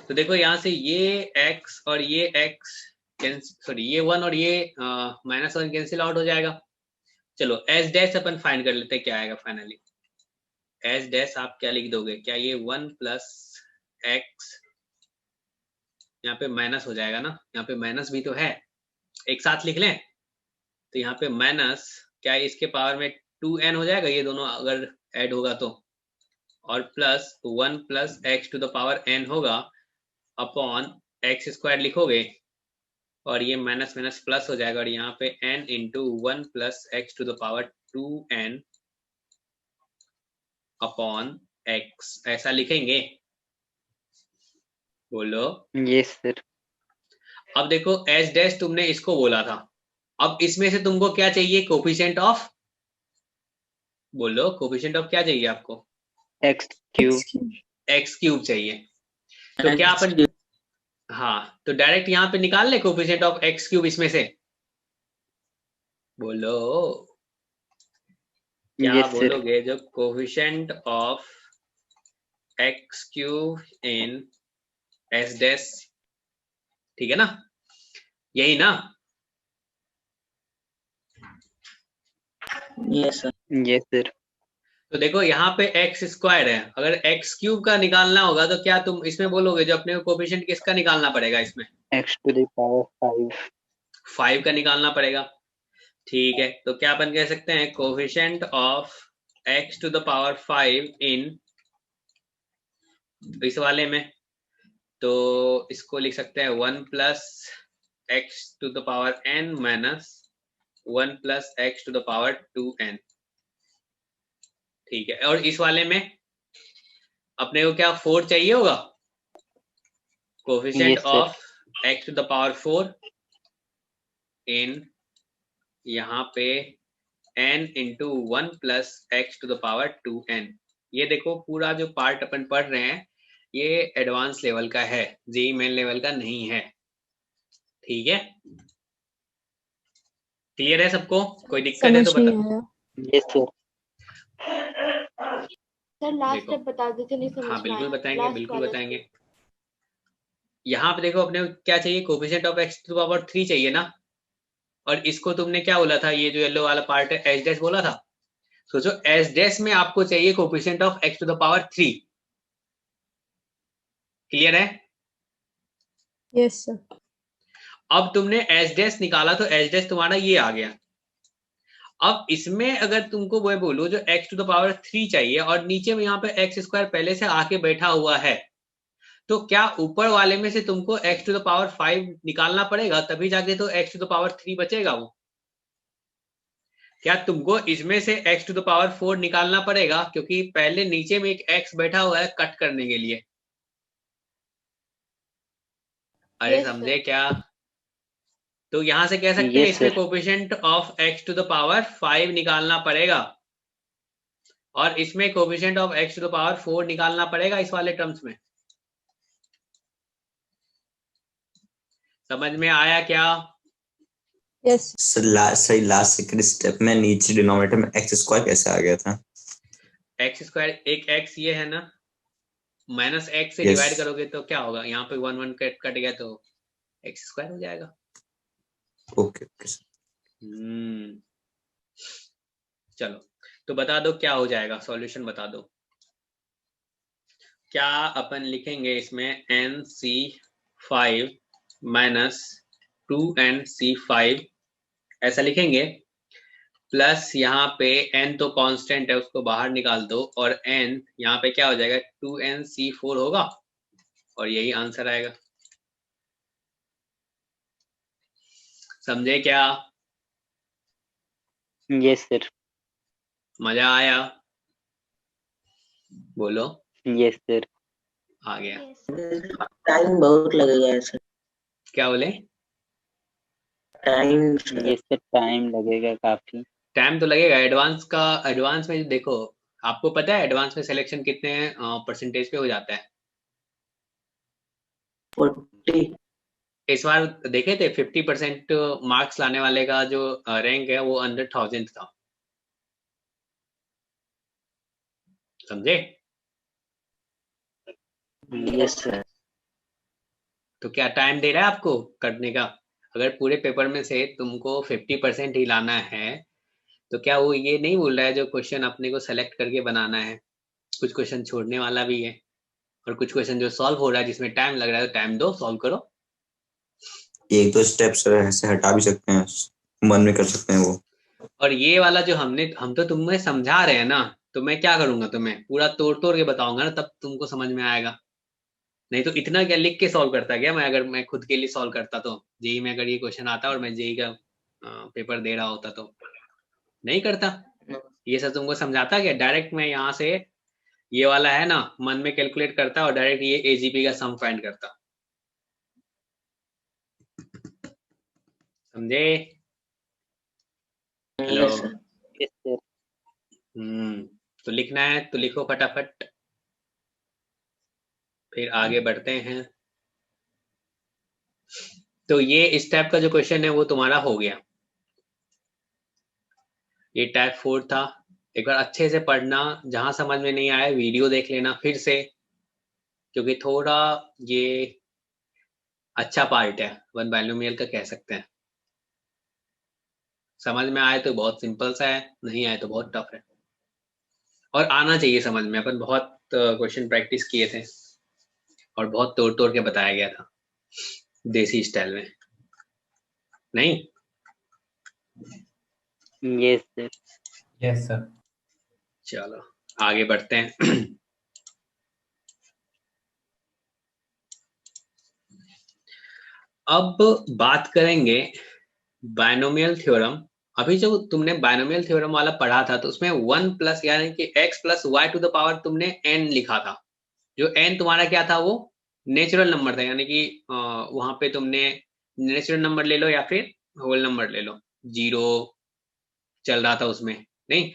तो देखो यहाँ से ये x और ये x सॉरी ये 1 और ये -1 कैंसिल आउट हो जाएगा। चलो एच डैश अपन फाइंड कर लेते हैं, क्या आएगा फाइनली। एच डैश आप क्या लिख दोगे? क्या ये 1 प्लस एक्स, यहाँ पे माइनस हो जाएगा ना, यहाँ पे माइनस भी तो है, एक साथ लिख लें। तो यहाँ पे माइनस क्या है, इसके पावर में 2n हो जाएगा, ये दोनों अगर ऐड होगा तो, और plus 1 plus x to the power n होगा, अपॉन एक्स स्क्वायर लिखोगे, और ये माइनस माइनस प्लस हो जाएगा, और यहाँ पे n into 1 plus x to the power 2n upon x, ऐसा लिखेंगे। बोलो। Yes sir. अब देखो एच डैश तुमने इसको बोला था, अब इसमें से तुमको क्या चाहिए? कोफिशिएंट ऑफ, बोलो कोफिशिएंट ऑफ क्या चाहिए आपको? X cube. एक्स क्यूब चाहिए। तो क्या अपन, हाँ तो डायरेक्ट यहाँ पे निकाल ले कोफिशिएंट ऑफ एक्स क्यूब इसमें से। बोलो क्या यस सर। बोलोगे? जो coefficient of x cube in H dash, ठीक है ना, यही ना? Yes sir. Yes sir. तो देखो यहाँ पे एक्स स्क्वायर है, अगर एक्स क्यूब का निकालना होगा तो क्या तुम इसमें बोलोगे जो अपने को कोफिशिएंट किसका निकालना पड़ेगा? इसमें एक्स टू द पावर 5 का निकालना पड़ेगा, ठीक है। तो क्या अपन कह सकते हैं? Coefficient of x to the power 5 in इस वाले में, तो इसको लिख सकते हैं 1 plus x to the power n minus 1 plus x to the power 2n, ठीक है। और इस वाले में अपने को क्या 4 चाहिए होगा? Coefficient Yes, sir. Of x to the power 4 in यहाँ पे n into 1 plus x to the power 2n। ये देखो पूरा जो पार्ट अपन पढ़ रहे हैं ये एडवांस लेवल का है, जेई मेन लेवल का नहीं है, ठीक है। क्लियर है सबको? कोई दिक्कत है तो समझ नहीं बता। आया। Yes, sir. सर लास्ट देखो, स्टेप बता देते, नहीं समझ हाँ में बिल्कुल आया। बताएंगे, लास्ट बिल्कुल वाला बताएंगे। step। यहाँ पे देखो अपने को क्या चाहिए? Coefficient of x to the power 3 चाहिए ना, और इसको तुमने क्या बोला था? ये जो येलो वाला पार्ट है एच डैश बोला था। सोचो एच डैश में आपको चाहिए coefficient of x to the power 3। Clear है? Yes sir. अब तुमने एच डैश निकाला तो एच डैश तुम्हारा ये आ गया। अब इसमें अगर तुमको वो बोलो जो x टू द पावर 3 चाहिए, और नीचे में यहाँ पे एक्स स्क्वायर पहले से आके बैठा हुआ है, तो क्या ऊपर वाले में से तुमको x टू द पावर 5 निकालना पड़ेगा, तभी जाके तो x टू द पावर 3 बचेगा वो। क्या तुमको इसमें से x टू द पावर 4 निकालना पड़ेगा, क्योंकि पहले नीचे में एक x बैठा हुआ है कट करने के लिए। अरे Yes, समझे sir. क्या? तो यहां से कह सकते हैं Yes, इसमें sir. Coefficient of x to the power 5 निकालना पड़ेगा, और इसमें coefficient of x to the power 4 निकालना पड़ेगा इस वाले टर्म्स में। समझ में आया क्या? यस सही लास्ट सेकंड स्टेप में नीचे डिनोमिनेटर में एक्स स्क्वायर कैसे आ गया था? एक्स स्क्वायर, एक x ये है ना, माइनस एक्स से Yes. डिवाइड करोगे तो क्या होगा? यहाँ पे 1 1 कट गया तो एक्स स्क्वायर हो जाएगा। ओके ओके चलो तो बता दो क्या हो जाएगा, सॉल्यूशन बता दो। क्या अपन लिखेंगे इसमें NC5 माइनस 2NC5 ऐसा लिखेंगे, प्लस यहाँ पे n तो कांस्टेंट है उसको बाहर निकाल दो, और n यहाँ पे क्या हो जाएगा 2NC4 होगा, और यही आंसर आएगा। समझे क्या? Yes sir. मजा आया? बोलो। Yes sir. आ गया। टाइम बहुत लगेगा ऐसे। क्या बोले? टाइम यस सर, टाइम लगेगा काफी। टाइम तो लगेगा। एडवांस में देखो, आपको पता है एडवांस में सिलेक्शन कितने परसेंटेज पे हो जाता है? 40। इस बार देखे थे 50% मार्क्स लाने वाले का जो रैंक है वो अंडर 1000 था। समझे? Yes sir. तो क्या टाइम दे रहा है आपको करने का? अगर पूरे पेपर में से तुमको 50% ही लाना है, तो क्या वो ये नहीं बोल रहा है जो क्वेश्चन अपने को सेलेक्ट करके बनाना है, कुछ क्वेश्चन छोड़ने वाला भी है, और कुछ क्वेश्चन जो सॉल्व हो रहा है जिसमें टाइम लग रहा है, तो टाइम दो, सॉल्व करो। एक दो स्टेप्स ऐसे हटा भी सकते हैं, मन में कर सकते हैं वो। और ये वाला जो हम तो तुम्हें समझा रहे हैं ना, तो मैं क्या करूंगा, तुम्हें पूरा तोड़ तोड़ के बताऊंगा ना, तब तुमको समझ में आएगा। नहीं तो इतना क्या लिख के सॉल्व करता क्या मैं? अगर मैं खुद के लिए सॉल्व करता तो जेई में अगर ये क्वेश्चन आता और मैं जेई का पेपर दे रहा होता तो नहीं करता। ये सब तुमको समझाता क्या? डायरेक्ट मैं यहाँ से ये वाला है ना, मन में कैलकुलेट करता और डायरेक्ट ये एजीपी का सम फाइंड करता। समझे? Hello. Yes sir. Yes sir. तो लिखना है तो लिखो फटाफट, फिर आगे बढ़ते हैं। तो ये इस टाइप का जो क्वेश्चन है वो तुम्हारा हो गया। ये टाइप 4 था। एक बार अच्छे से पढ़ना, जहां समझ में नहीं आया वीडियो देख लेना फिर से, क्योंकि थोड़ा ये अच्छा पार्ट है वन बाइनोमियल का, कह सकते हैं। समझ में आए तो बहुत सिंपल सा है, नहीं आए तो बहुत टफ है, और आना चाहिए समझ में। अपन बहुत क्वेश्चन प्रैक्टिस किए थे और बहुत तोड़ तोड़ के बताया गया था देसी स्टाइल में, नहीं? Yes sir. Yes sir. चलो आगे बढ़ते हैं। अब बात करेंगे बायनोमियल थ्योरम। अभी जो तुमने बायनोमियल थ्योरम वाला पढ़ा था, तो उसमें 1 प्लस यानी कि x plus y to the power तुमने n लिखा था। जो n तुम्हारा क्या था? वो नेचुरल नंबर था, यानी कि वहां पे तुमने नेचुरल नंबर ले लो या फिर होल नंबर ले लो। जीरो चल रहा था उसमें, नहीं?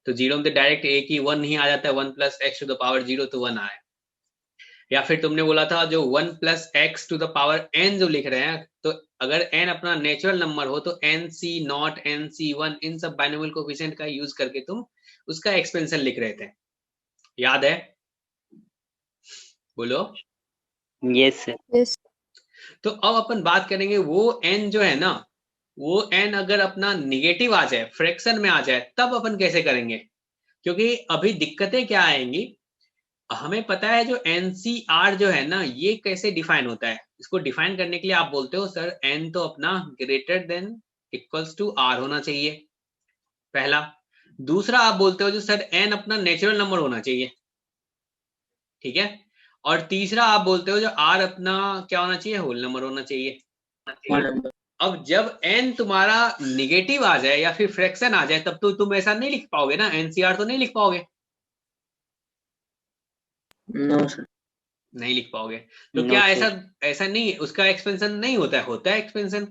तो जीरो में तो डायरेक्ट एक ही 1 ही आ जाता है, 1 plus x to the power 0, तो 1 आया। या फिर तुमने बोला था जो 1 plus x to the power n जो लिख रहे हैं, तो अगर n अपना नेचुरल नंबर हो तो NC0 NC1 इन सब बाइनोमियल कोएफिशिएंट का यूज करके तुम उसका एक्सपेंशन लिख रहे थे, याद है? बोलो। Yes sir. Yes. तो अब अपन बात करेंगे वो n जो है ना, वो n अगर अपना निगेटिव आ जाए, फ्रैक्शन में आ जाए, तब अपन कैसे करेंगे? क्योंकि अभी दिक्कतें क्या आएंगी, हमें पता है जो NCR जो है ना, ये कैसे डिफाइन होता है। इसको डिफाइन करने के लिए आप बोलते हो सर n तो अपना greater than equals to r होना चाहिए, पहला। दूसरा आप बोलते हो जो सर n अपना नेचुरल नंबर होना चाहिए, ठीक है। और तीसरा आप बोलते हो जो r अपना क्या होना चाहिए? होल नंबर होना चाहिए। अब जब n तुम्हारा निगेटिव आ जाए या फिर फ्रैक्शन आ जाए, तब तो तुम ऐसा नहीं लिख पाओगे ना, NCR तो नहीं लिख पाओगे, नो सर। नहीं लिख पाओगे। तो नो क्या सर। ऐसा नहीं, उसका एक्सपेंशन नहीं होता है? होता है एक्सपेंशन।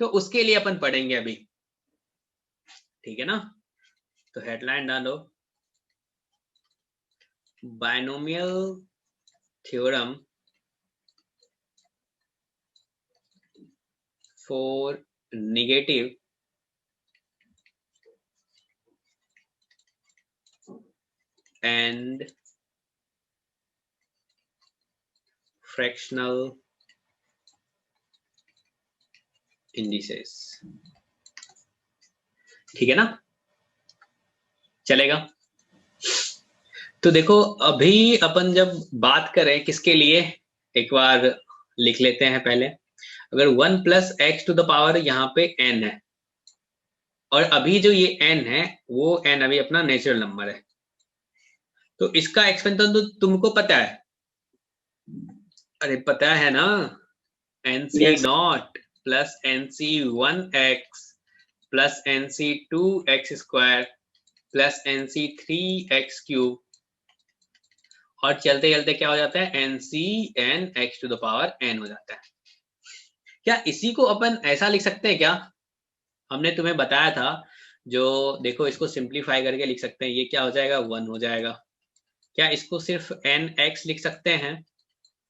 तो उसके लिए अपन पढ़ेंगे अभी, ठीक है ना? तो हेडलाइन डालो, binomial theorem for negative and fractional indices, ठीक है ना? चलेगा? तो देखो अभी अपन जब बात करें किसके लिए, एक बार लिख लेते हैं पहले। अगर 1 plus x to the power यहाँ पे n है, और अभी जो ये n है वो n अभी अपना नेचुरल नंबर है, तो इसका एक्सपेंशन तो तुमको पता है, अरे पता है ना, nc Yes. Not plus nc 1x plus nc 2x square plus nc 3x cube, और चलते चलते क्या हो जाता है, nc n x to the power n हो जाता है। क्या इसी को अपन ऐसा लिख सकते हैं क्या? हमने तुम्हें बताया था, जो देखो इसको सिंप्लीफाई करके लिख सकते हैं, ये क्या हो जाएगा, 1 हो जाएगा। क्या इसको सिर्फ nx लिख सकते हैं?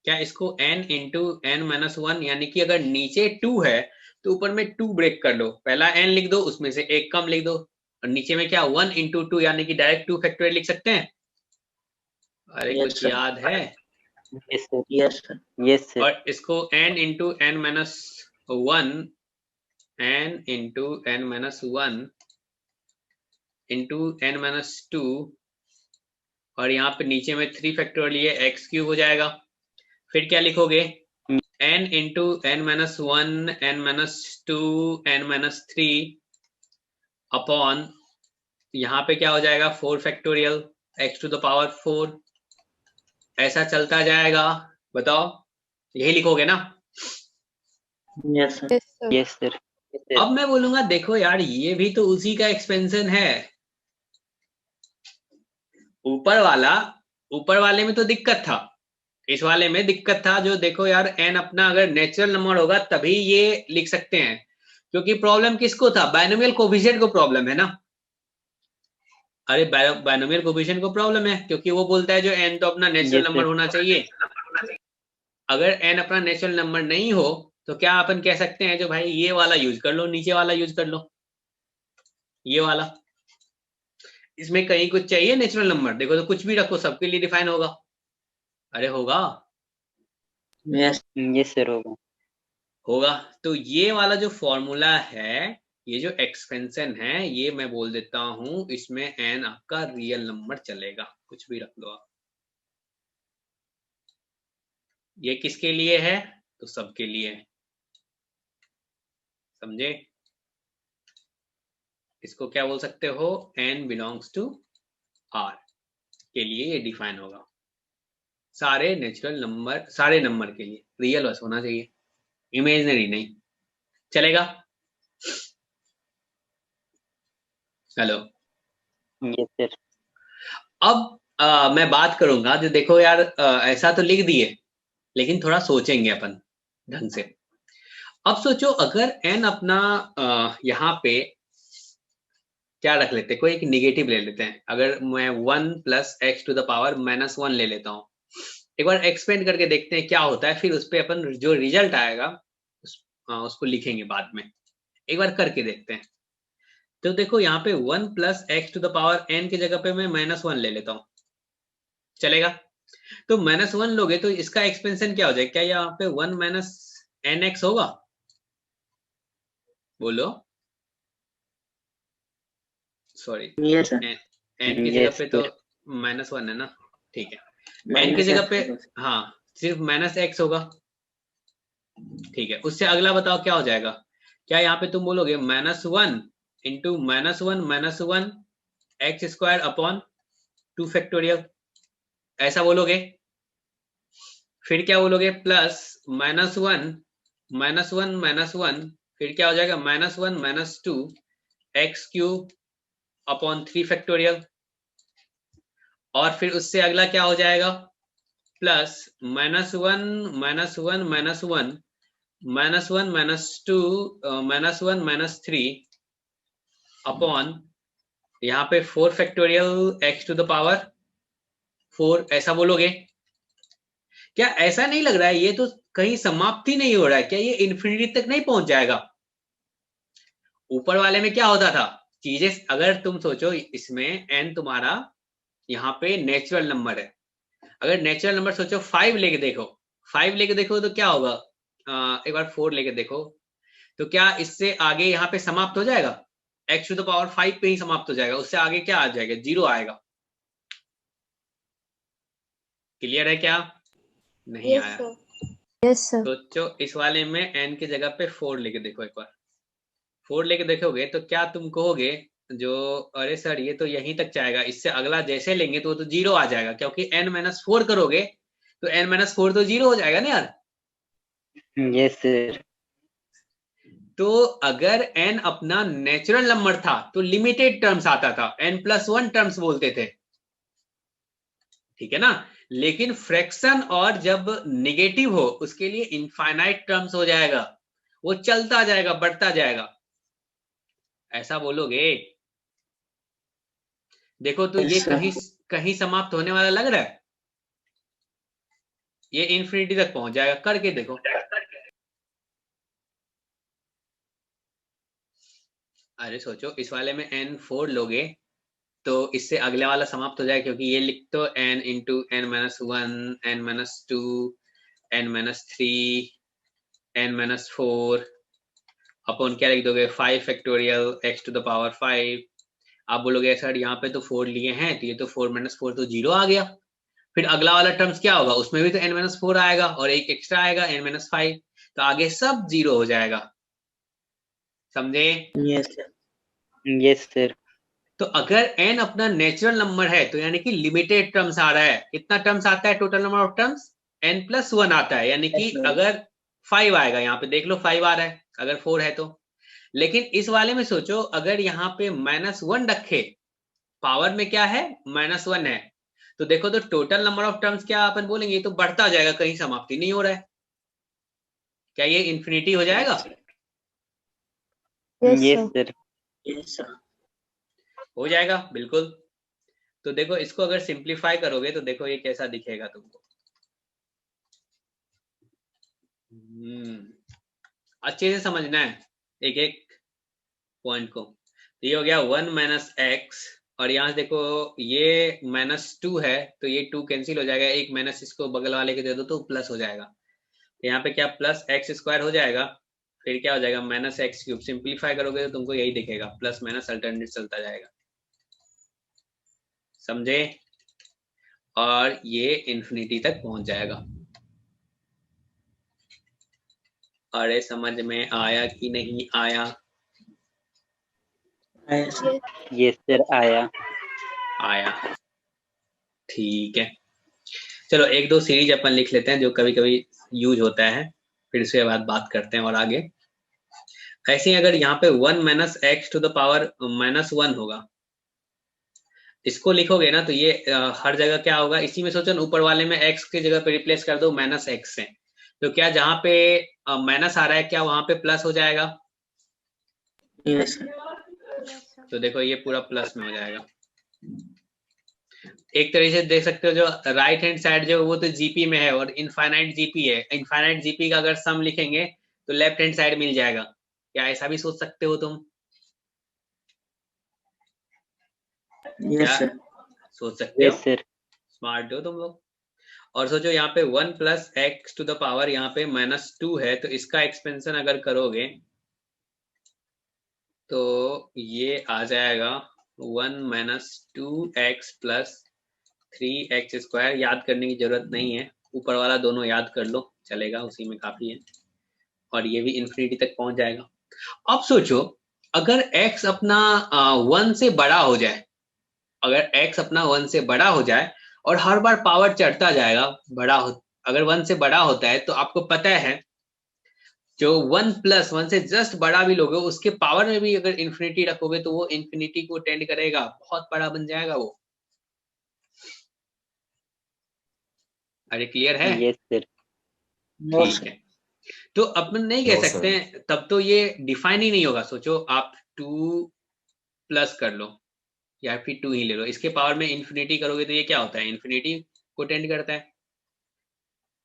क्या इसको n इंटू n माइनस 1, यानी कि अगर नीचे 2 है तो ऊपर में 2 ब्रेक कर लो, पहला n लिख दो, उसमें से एक कम लिख दो, और नीचे में क्या 1 इंटू 2, यानी कि डायरेक्ट 2 फैक्टोरियल लिख सकते हैं। अरे Yes, कुछ sir. याद है? Yes sir, Yes, sir. Yes sir, और इसको n into n minus 1, n into n minus 1 into n minus 2, और यहाँ पे नीचे में 3 फैक्टोरियल ये x क्यूब हो जाएगा। फिर क्या लिखोगे, n into n minus 1 n minus 2 n minus 3 upon, यहाँ पे क्या हो जाएगा 4 factorial x to the power 4, ऐसा चलता जाएगा। बताओ, यही लिखोगे ना? Yes, sir. Yes, sir. Yes sir, अब मैं बोलूंगा देखो यार, ये भी तो उसी का एक्सपेंशन है। ऊपर वाले में तो दिक्कत था, इस वाले में दिक्कत था, जो देखो यार n अपना अगर नेचुरल नंबर होगा तभी ये लिख सकते हैं, क्योंकि प्रॉब्लम किसको था, बायनोमियल कोफिशिएंट को प्रॉब्लम है ना। अरे बायनोमियल कोफिशिएंट को प्रॉब्लम है, क्योंकि वो बोलता है जो n तो अपना नेचुरल Yes, नंबर sir. होना चाहिए। अगर n अपना नेचुरल नंबर नहीं हो तो क्या अपन कह सकते हैं, जो भाई ये वाला यूज कर लो, नीचे वाला यूज कर लो, ये वाला, इसमें कहीं कुछ चाहिए नेचुरल नंबर, देखो तो कुछ भी रखो सबके लिए डिफाइन होगा। अरे होगा, Yes. यस सर होगा। होगा। तो ये वाला जो फॉर्मूला है, ये जो एक्सपेंशन है, ये मैं बोल देता हूं, इसमें n आपका रियल नंबर चलेगा, कुछ भी रख लो आप। ये किसके लिए है, तो सबके लिए है, समझे? इसको क्या बोल सकते हो, n बिलोंग्स टू r के लिए ये डिफाइन होगा, सारे नेचुरल नंबर, सारे नंबर के लिए रियल बस होना चाहिए, इमेजिनरी नहीं चलेगा। हेलो, यस सर, अब मैं बात करूंगा, जो देखो यार ऐसा तो लिख दिए, लेकिन थोड़ा सोचेंगे अपन ढंग से। अब सोचो, अगर n अपना यहाँ पे क्या रख लेते हैं, कोई एक निगेटिव ले लेते हैं। अगर मैं 1 plus x to the power minus 1 ले लेता हूँ, एक बार एक्सपेंड करके देखते हैं क्या होता है, फिर उस पर अपन जो रिजल्ट आएगा उसको लिखेंगे बाद में, एक बार करके देखते हैं। तो देखो यहाँ पे 1 plus x to the power n की जगह पे मैं माइनस 1 ले लेता हूँ, चलेगा? तो माइनस 1 लोगे तो इसका एक्सपेंशन क्या हो जाएगा, क्या यहाँ पे 1 माइनस एन एक्स होगा? बोलो, सॉरी, Yes, sir. n की जगह Yes, पे तो sir. माइनस 1 है ना, ठीक है। n Minus की जगह X पे होगा। हाँ सिर्फ माइनस एक्स होगा, ठीक है। उससे अगला बताओ क्या हो जाएगा, क्या यहाँ पे तुम बोलोगे minus 1 into minus one x square upon 2 factorial, ऐसा बोलोगे? फिर क्या बोलोगे, प्लस माइनस वन, फिर क्या हो जाएगा minus 1 minus 2 x cube upon 3 factorial, और फिर उससे अगला क्या हो जाएगा, plus minus 1 minus 1 minus 1 minus 1 minus 2 minus 1 minus 3 upon यहाँ पे 4 factorial x to the power 4, ऐसा बोलोगे? क्या ऐसा नहीं लग रहा है ये तो कहीं समाप्ति नहीं हो रहा है क्या, ये इन्फिनिटी तक नहीं पहुंच जाएगा? ऊपर वाले में क्या होता था, चीजें अगर तुम सोचो, इसमें n तुम्हारा यहाँ पे नेचुरल नंबर है, अगर नेचुरल नंबर सोचो 5 लेके देखो, 5 लेके देखो तो क्या होगा, एक बार 4 लेके देखो, तो क्या इससे आगे यहाँ पे समाप्त हो जाएगा, x टू द पावर 5 पे ही समाप्त हो जाएगा, उससे आगे क्या आ जाएगा, 0 आएगा। क्लियर है क्या? नहीं Yes, आया? sir. Yes, sir. सोचो इस वाले में n की जगह पे 4 लेके देखो, एक बार 4 लेके देखोगे तो क्या तुम कहोगे जो, अरे सर ये तो यहीं तक जाएगा, इससे अगला जैसे लेंगे तो वो तो 0 आ जाएगा, क्योंकि n-4 करोगे तो n-4 तो 0 हो जाएगा ना यार। Yes sir. तो अगर n अपना नेचुरल नंबर था तो लिमिटेड टर्म्स आता था, n+1 टर्म्स बोलते थे, ठीक है ना। लेकिन फ्रैक्शन और जब नेगेटिव हो उसके लिए इनफाइनाइट टर्म्स हो जाएगा, वो चलता जाएगा, बढ़ता जाएगा, ऐसा बोलोगे। देखो तो ये Yes, sir. कहीं कहीं समाप्त होने वाला लग रहा है, ये इन्फिनिटी तक पहुंच जाएगा, करके देखो। अरे सोचो इस वाले में n4 लोगे तो इससे अगले वाला समाप्त हो जाएगा, क्योंकि ये लिख तो n into n-1, n-2, n-3, n-4 upon क्या लिख दोगे, 5 factorial x to the power 5। आप बोलोगे सर यहाँ पे तो 4 लिए हैं तो ये तो 4-4 तो 0 आ गया, फिर अगला वाला टर्म्स क्या होगा, उसमें भी तो n-4 आएगा और एक एक्स्ट्रा आएगा n-5, तो आगे सब 0 हो जाएगा, समझे? Yes, sir. Yes sir. तो अगर n अपना नेचुरल नंबर है तो यानी कि लिमिटेड टर्म्स आ रहा है, कितना टर्म्स आता है total number of terms, n+1 आता है, यानी कि Yes, sir. अगर 5 आएगा, यहाँ पे देख लो 5 आ रहा है अगर 4 है तो। लेकिन इस वाले में सोचो अगर यहाँ पे -1 रखे, पावर में क्या है, -1 है, तो देखो तो टोटल नंबर ऑफ टर्म्स क्या अपन बोलेंगे, ये तो बढ़ता जाएगा, कहीं समाप्ति नहीं हो रहा है, क्या ये इन्फिनिटी हो जाएगा? Yes, yes sir. Sir. Yes, sir. हो जाएगा बिल्कुल। तो देखो इसको अगर सिंप्लीफाई करोगे तो देखो ये कैसा दिखेगा तुमको। अच्छे से समझना है एक एक पॉइंट को। तो ये हो गया 1 - x, और यहाँ से देखो ये -2 है तो ये 2 कैंसिल हो जाएगा, एक माइनस इसको बगल वाले के दे दो तो प्लस हो जाएगा, तो यहाँ पे क्या +x² हो जाएगा, फिर क्या हो जाएगा -x³। सिंप्लीफाई करोगे तो तुमको यही दिखेगा, प्लस माइनस अल्टरनेट चलता जाएगा, समझे? और ये इन्फिनिटी तक पहुंच जाएगा। अरे समझ में आया कि नहीं आया? Yes, sir. Yes. Yes sir आया। आया, ठीक है। चलो एक दो सीरीज अपन लिख लेते हैं जो कभी कभी यूज होता है, फिर उसके बाद बात करते हैं और आगे। ऐसे ही अगर यहाँ पे 1 - x टू द पावर -1 होगा, इसको लिखोगे ना तो ये हर जगह क्या होगा, इसी में सोचो ऊपर वाले में x की जगह पे रिप्लेस कर दो -x से, तो क्या जहाँ पे माइनस आ रहा है क्या वहां पे प्लस हो जाएगा? Yes, sir. तो देखो ये पूरा प्लस में हो जाएगा। एक तरीके से देख सकते हो जो राइट हैंड साइड जो वो तो जीपी में है और इनफाइनाइट जीपी है, इनफाइनाइट जीपी का अगर सम लिखेंगे तो लेफ्ट हैंड साइड मिल जाएगा, क्या ऐसा भी सोच सकते हो तुम? Yes, क्या sir. सोच सकते हो? Yes sir. स्मार्ट हो तुम लोग। और सोचो यहाँ पे 1 + x टू द पावर यहाँ पे -2 है, तो इसका एक्सपेंशन अगर करोगे तो ये आ जाएगा 1 - 2x + 3x²। याद करने की जरूरत नहीं है, ऊपर वाला दोनों याद कर लो चलेगा, उसी में काफी है, और ये भी इन्फिनिटी तक पहुंच जाएगा। अब सोचो अगर x अपना 1 से बड़ा हो जाए, अगर x अपना 1 से बड़ा हो जाए और हर बार पावर चढ़ता जाएगा, अगर 1 से बड़ा होता है तो आपको पता है जो 1+1 से जस्ट बड़ा भी लोगे उसके पावर में भी अगर इन्फिनिटी रखोगे तो वो इन्फिनिटी को टेंड करेगा, बहुत बड़ा बन जाएगा वो। अरे क्लियर है? Yes sir. No, ठीक sir. है। तो अपन नहीं कह No, सकते sir. हैं, तब तो ये डिफाइन ही नहीं होगा। सोचो आप 2+ कर लो या फिर 2 ही ले लो, इसके पावर में इन्फिनिटी करोगे तो ये क्या होता है, इन्फिनिटी को टेंड करता है,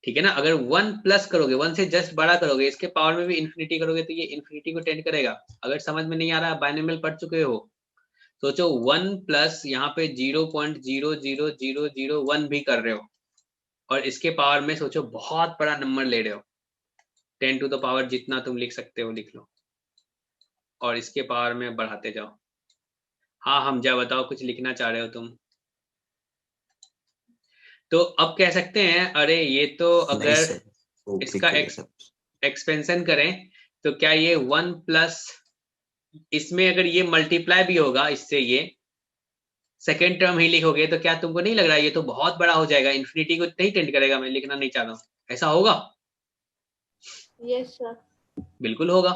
ठीक है ना। अगर 1+ करोगे, 1 से जस्ट बड़ा करोगे, इसके पावर में भी इन्फिनिटी करोगे तो ये इन्फिनिटी को टेंड करेगा। अगर समझ में नहीं आ रहा, बाइनोमियल पढ़ चुके हो, सोचो 1+ यहाँ पे 0.00001 भी कर रहे हो और इसके पावर में सोचो बहुत बड़ा नंबर ले रहे हो, 10 टू द पावर जितना तुम लिख सकते हो लिख लो, और इसके पावर में बढ़ाते जाओ। हाँ हम जा बताओ, कुछ लिखना चाह रहे हो तुम? तो अब कह सकते हैं अरे ये तो नहीं अगर सर, वो इसका click करिए सर। एक्सपेंशन करें तो क्या ये 1 प्लस इसमें अगर ये मल्टीप्लाई भी होगा इससे, ये सेकेंड टर्म ही लिखोगे तो क्या तुमको नहीं लग रहा ये तो बहुत बड़ा हो जाएगा, इन्फिनिटी को नहीं टेंड करेगा, मैं लिखना नहीं चाहता हूँ, ऐसा होगा? Yes, sir. बिल्कुल होगा।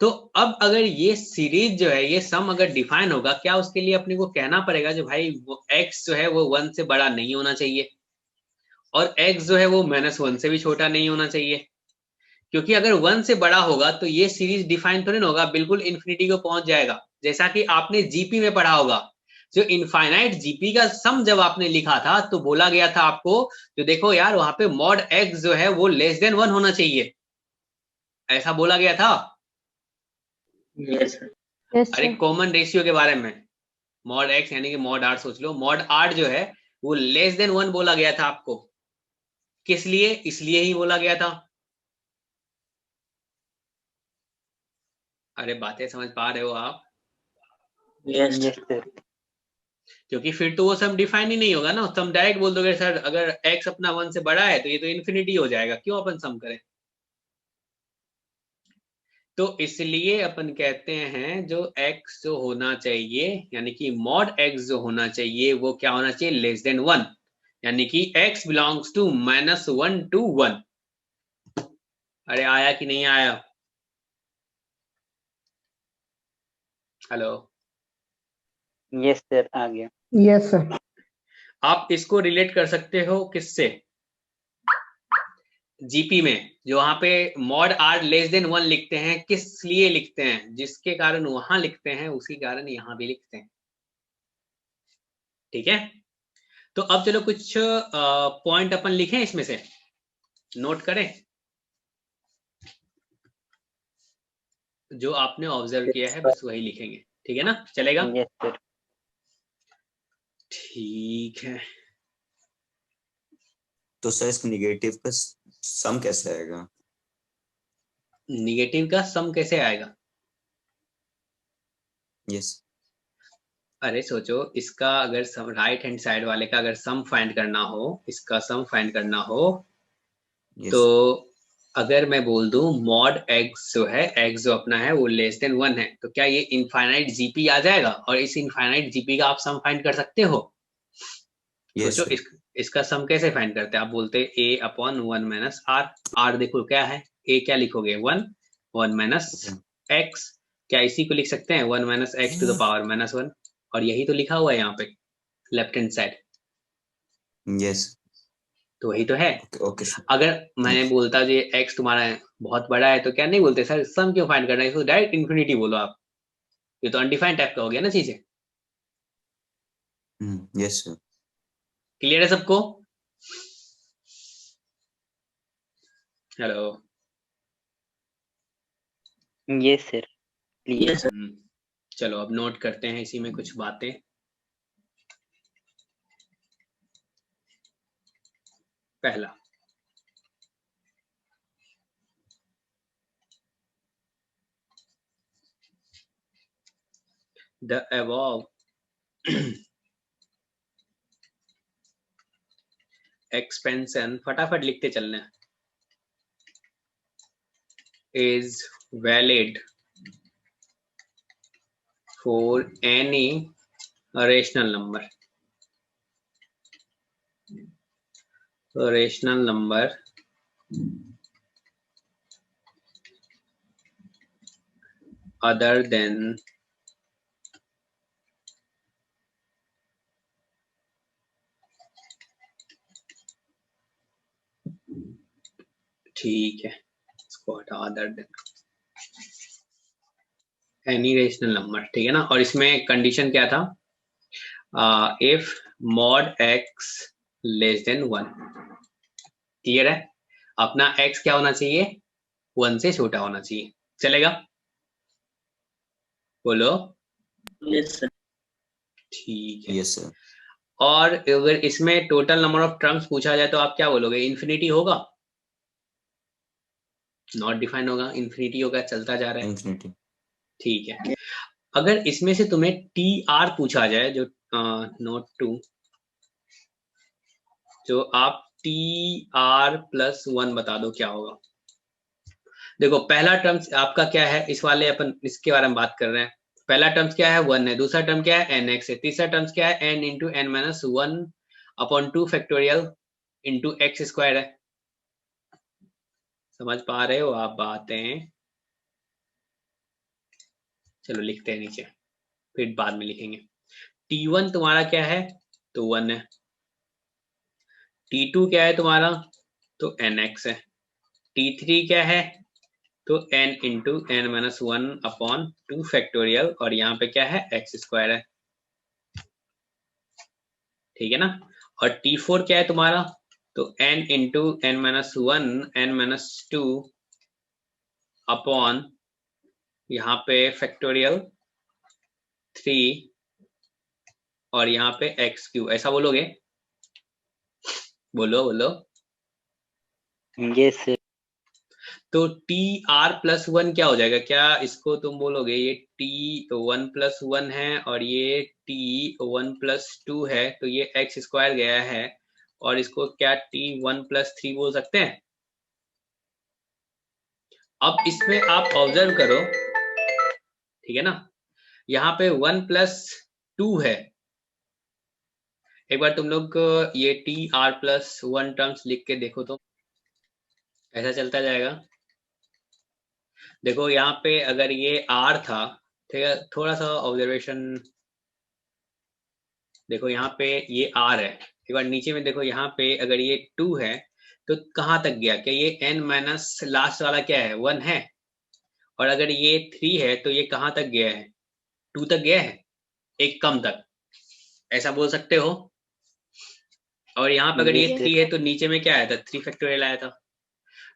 तो अब अगर ये सीरीज जो है, ये सम अगर डिफाइन होगा, क्या उसके लिए अपने को कहना पड़ेगा जो भाई वो x जो है वो 1 से बड़ा नहीं होना चाहिए और x जो है वो -1 से भी छोटा नहीं होना चाहिए, क्योंकि अगर 1 से बड़ा होगा तो ये सीरीज डिफाइन थोड़ी ना होगा, बिल्कुल इन्फिनिटी को पहुंच जाएगा। जैसा कि आपने जीपी में पढ़ा होगा, जो इनफाइनाइट जीपी का सम जब आपने लिखा था तो बोला गया था आपको, जो देखो यार वहां पे मॉड x जो है वो <1 होना चाहिए, ऐसा बोला गया था। Yes, sir. Yes, अरे sir. कॉमन रेशियो के बारे में, मॉड x यानी कि मॉड r सोच लो, मॉड r जो है वो <1 बोला गया था आपको, किस लिए? इसलिए ही बोला गया था। अरे बातें समझ पा रहे हो आप? Yes, yes sir. सर। क्योंकि फिर तो वो सम डिफाइन ही नहीं होगा ना, तुम डायरेक्ट बोल दोगे सर अगर x अपना 1 से बड़ा है तो ये तो इन्फिनिटी हो जाएगा, क्यों अपन सम करें? तो इसलिए अपन कहते हैं जो x जो होना चाहिए यानी कि मॉड x जो होना चाहिए वो क्या होना चाहिए? <1, यानी कि x बिलोंग्स टू -1 to 1। अरे आया कि नहीं आया? हेलो, यस सर, आ गया। Yes sir. आप इसको रिलेट कर सकते हो किससे? जीपी में जो वहां पे मॉड r <1 लिखते हैं, किस लिए लिखते हैं? जिसके कारण वहां लिखते हैं उसी कारण यहां भी लिखते हैं। ठीक है, तो अब चलो कुछ पॉइंट अपन लिखें, इसमें से नोट करें जो आपने ऑब्जर्व किया है, बस वही लिखेंगे। ठीक है ना, चलेगा? Yes sir. ठीक है, तो सर इसका निगेटिव का सम कैसे आएगा? निगेटिव का सम कैसे आएगा? यस। अरे सोचो, इसका अगर सम राइट हैंड साइड वाले का अगर सम फाइंड करना हो, इसका सम फाइंड करना हो यस। तो अगर मैं बोल दूं मॉड x जो है, x जो अपना है वो <1 है, तो क्या ये इनफाइनाइट जीपी आ जाएगा और इस इनफाइनाइट जीपी का आप सम फाइंड कर सकते हो? यस सोचो इसका सम कैसे फाइंड करते हैं? आप बोलते a/1 - r, r देखो क्या है, a क्या लिखोगे? 1, 1 - x, क्या इसी को लिख सकते हैं 1 - x to the power -1, और यही तो लिखा हुआ है यहाँ पे लेफ्ट हैंड साइड, यस। तो वही तो है। Okay sir. अगर मैं बोलता जो x तुम्हारा बहुत बड़ा है तो क्या नहीं बोलते सर सम क्यों फाइंड करना है, इसको डायरेक्ट इन्फिनिटी बोलो आप, ये तो अनडिफाइंड टाइप का हो गया ना चीजें। Yes sir. क्लियर है सबको? Hello, yes sir. Yes, sir. चलो अब नोट करते हैं इसी में कुछ बातें। पहला, the above expansion, फटाफट लिखते चलना, is valid for any rational number other than ठीक है, इसको हटा, other than any rational number, ठीक है ना। और इसमें कंडीशन क्या था? if mod x <1, क्लियर है? अपना x क्या होना चाहिए? 1 से छोटा होना चाहिए, चलेगा? बोलो। Yes, sir. ठीक है, यस सर। और अगर इसमें टोटल नंबर ऑफ टर्म्स पूछा जाए तो आप क्या बोलोगे? इन्फिनिटी होगा? नॉट डिफाइन होगा, इन्फिनिटी होगा, चलता जा रहा है। इंफिनिटी। ठीक है, अगर इसमें से तुम्हें टी आर पूछा जाए, जो नोट टू जो आप TR+1 बता दो क्या होगा। देखो पहला टर्म्स आपका क्या है, इस वाले अपन इसके बारे में बात कर रहे हैं। पहला टर्म्स क्या है 1 है, दूसरा टर्म क्या है nx है, तीसरा टर्म्स क्या है n into n minus 1/2 factorial into x square है। समझ पा रहे हो आप बातें? चलो लिखते हैं नीचे, फिर बाद में लिखेंगे। T1 तुम्हारा क्या है तो 1 है, T2 क्या है तुम्हारा तो nx है, T3 क्या है तो n into n minus 1/2 factorial और यहाँ पे क्या है एक्स स्क्वायर है, ठीक है ना। और T4 क्या है तुम्हारा तो n into n minus 1 n minus 2 upon यहाँ पे फैक्टोरियल 3 और यहाँ पे एक्स क्यू, ऐसा बोलोगे? बोलो बोलो। Yes sir. तो TR+1 क्या हो जाएगा, क्या इसको तुम बोलोगे ये T1+1 है और ये T1+2 है, तो ये एक्स स्क्वायर गया है और इसको क्या T1+3 बोल सकते हैं? अब इसमें आप ऑब्जर्व करो, ठीक है ना, यहाँ पे 1+2 है। एक बार तुम लोग ये TR+1 टर्म्स लिख के देखो तो ऐसा चलता जाएगा। देखो यहाँ पे अगर ये R था, ठीक है, थोड़ा सा ऑब्जर्वेशन देखो, यहाँ पे ये R है, एक बार नीचे में देखो, यहाँ पे अगर ये 2 है तो कहाँ तक गया, क्या ये n माइनस लास्ट वाला क्या है 1 है, और अगर ये 3 है तो ये कहाँ तक गया है 2 तक गया है, एक कम तक, ऐसा बोल सकते हो। और यहाँ पे अगर ये 3 है तो नीचे में क्या आया था 3 फैक्टोरियल आया था।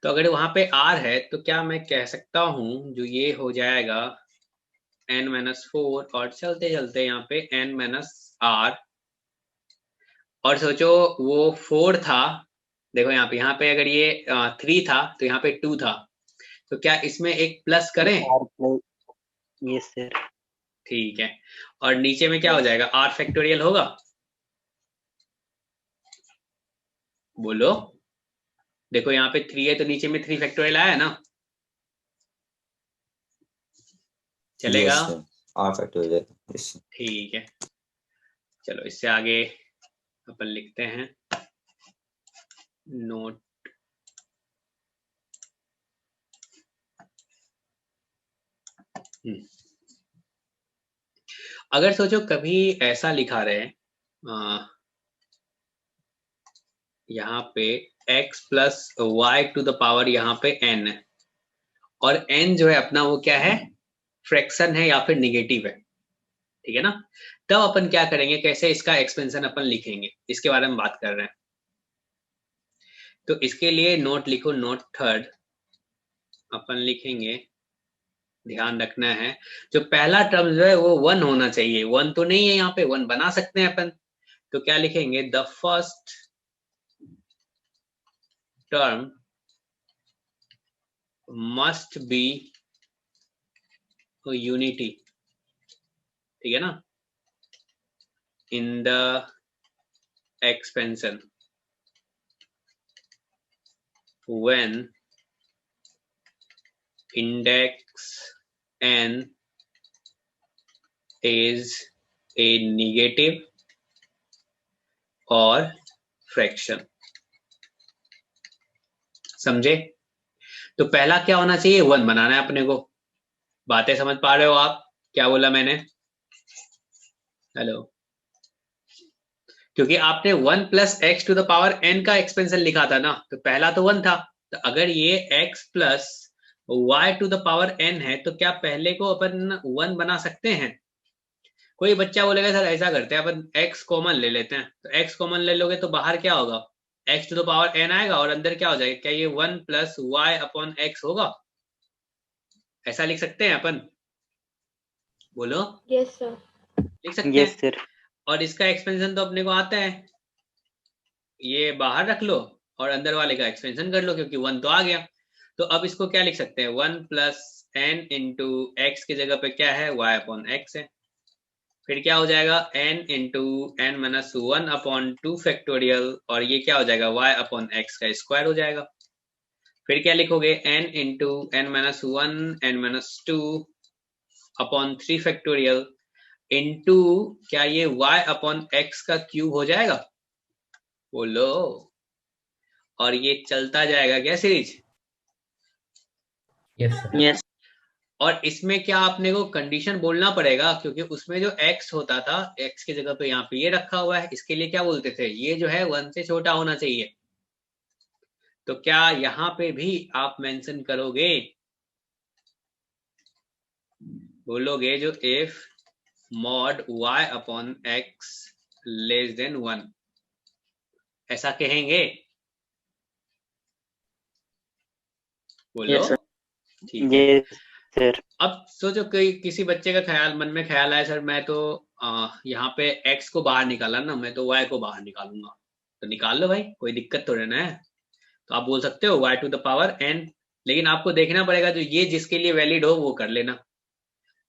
तो अगर वहां पे R है तो क्या मैं कह सकता हूं जो ये हो जाएगा n-4 और चलते चलते यहाँ पे n-r, और सोचो वो 4 था, देखो यहाँ पे अगर ये 3 था तो यहाँ पे 2 था, तो क्या इसमें एक प्लस करें? Yes sir. ठीक है, और नीचे में क्या हो जाएगा r फैक्टोरियल होगा, बोलो। देखो यहाँ पे 3 है तो नीचे में 3 फैक्टोरियल आया ना, चलेगा? Yes sir, R factorial. Yes sir. ठीक है, चलो इससे आगे अपन लिखते हैं नोट। अगर सोचो कभी ऐसा लिखा रहे यहाँ पे x plus y to the power यहाँ पे n, और n जो है अपना वो क्या है फ्रैक्शन है या फिर निगेटिव है, ठीक है ना, तब अपन क्या करेंगे, कैसे इसका एक्सपेंशन अपन लिखेंगे, इसके बारे में बात कर रहे हैं। तो इसके लिए नोट लिखो, नोट थर्ड अपन लिखेंगे, ध्यान रखना है जो पहला टर्म जो है वो 1 होना चाहिए, 1 तो नहीं है, यहाँ पे 1 बना सकते हैं अपन, तो क्या लिखेंगे the first term must be unity, ठीक है ना, in the expansion when index n is a negative और फ्रैक्शन। समझे? तो पहला क्या होना चाहिए 1 बनाना है अपने को। बातें समझ पा रहे हो आप? क्या बोला मैंने? हेलो, क्योंकि आपने 1 plus x to the power n का एक्सपेंशन लिखा था ना, तो पहला तो 1 था, तो अगर ये x plus y to the power n है तो क्या पहले को अपन 1 बना सकते हैं? कोई बच्चा बोलेगा सर ऐसा करते हैं अपन x कॉमन ले लेते हैं, तो x कॉमन ले लोगे तो बाहर क्या होगा x to the power n आएगा और अंदर क्या हो जाएगा, क्या ये 1 प्लस वाई अपॉन x होगा? ऐसा लिख सकते हैं अपन? बोलो। Yes sir. लिख सकते यस हैं। सर। और इसका एक्सपेंशन तो अपने को आता है, ये बाहर रख लो और अंदर वाले का एक्सपेंशन कर लो, क्योंकि 1 तो आ गया। तो अब इसको क्या लिख सकते हैं 1 प्लस n इंटू एक्स की जगह पे क्या है y अपॉन एक्स है, फिर क्या हो जाएगा n into N minus 1 upon 2 factorial, और ये क्या हो जाएगा y अपॉन x का स्क्वायर हो जाएगा। फिर क्या लिखोगे n into N minus 1 N minus 2 upon 3 factorial into क्या ये y अपॉन x का क्यूब हो जाएगा, बोलो। और ये चलता जाएगा क्या सीरीज? Yes sir. Yes. और इसमें क्या आपने को कंडीशन बोलना पड़ेगा, क्योंकि उसमें जो x होता था, x की जगह पे यहाँ पे ये रखा हुआ है, इसके लिए क्या बोलते थे, ये जो है 1 से छोटा होना चाहिए। तो क्या यहाँ पे भी आप मेंशन करोगे, बोलोगे जो if mod y upon x less than 1, ऐसा कहेंगे, बोलो। Yes, sir. ठीक है। ये सर अब सोचो कोई किसी बच्चे का ख्याल मन में ख्याल आया, सर मैं तो यहाँ पे x को बाहर निकाला ना, मैं तो y को बाहर निकालूंगा। तो निकाल लो भाई, कोई दिक्कत तो रहना है। तो आप बोल सकते हो y to the power n, लेकिन आपको देखना पड़ेगा जो ये जिसके लिए वैलिड हो वो कर लेना।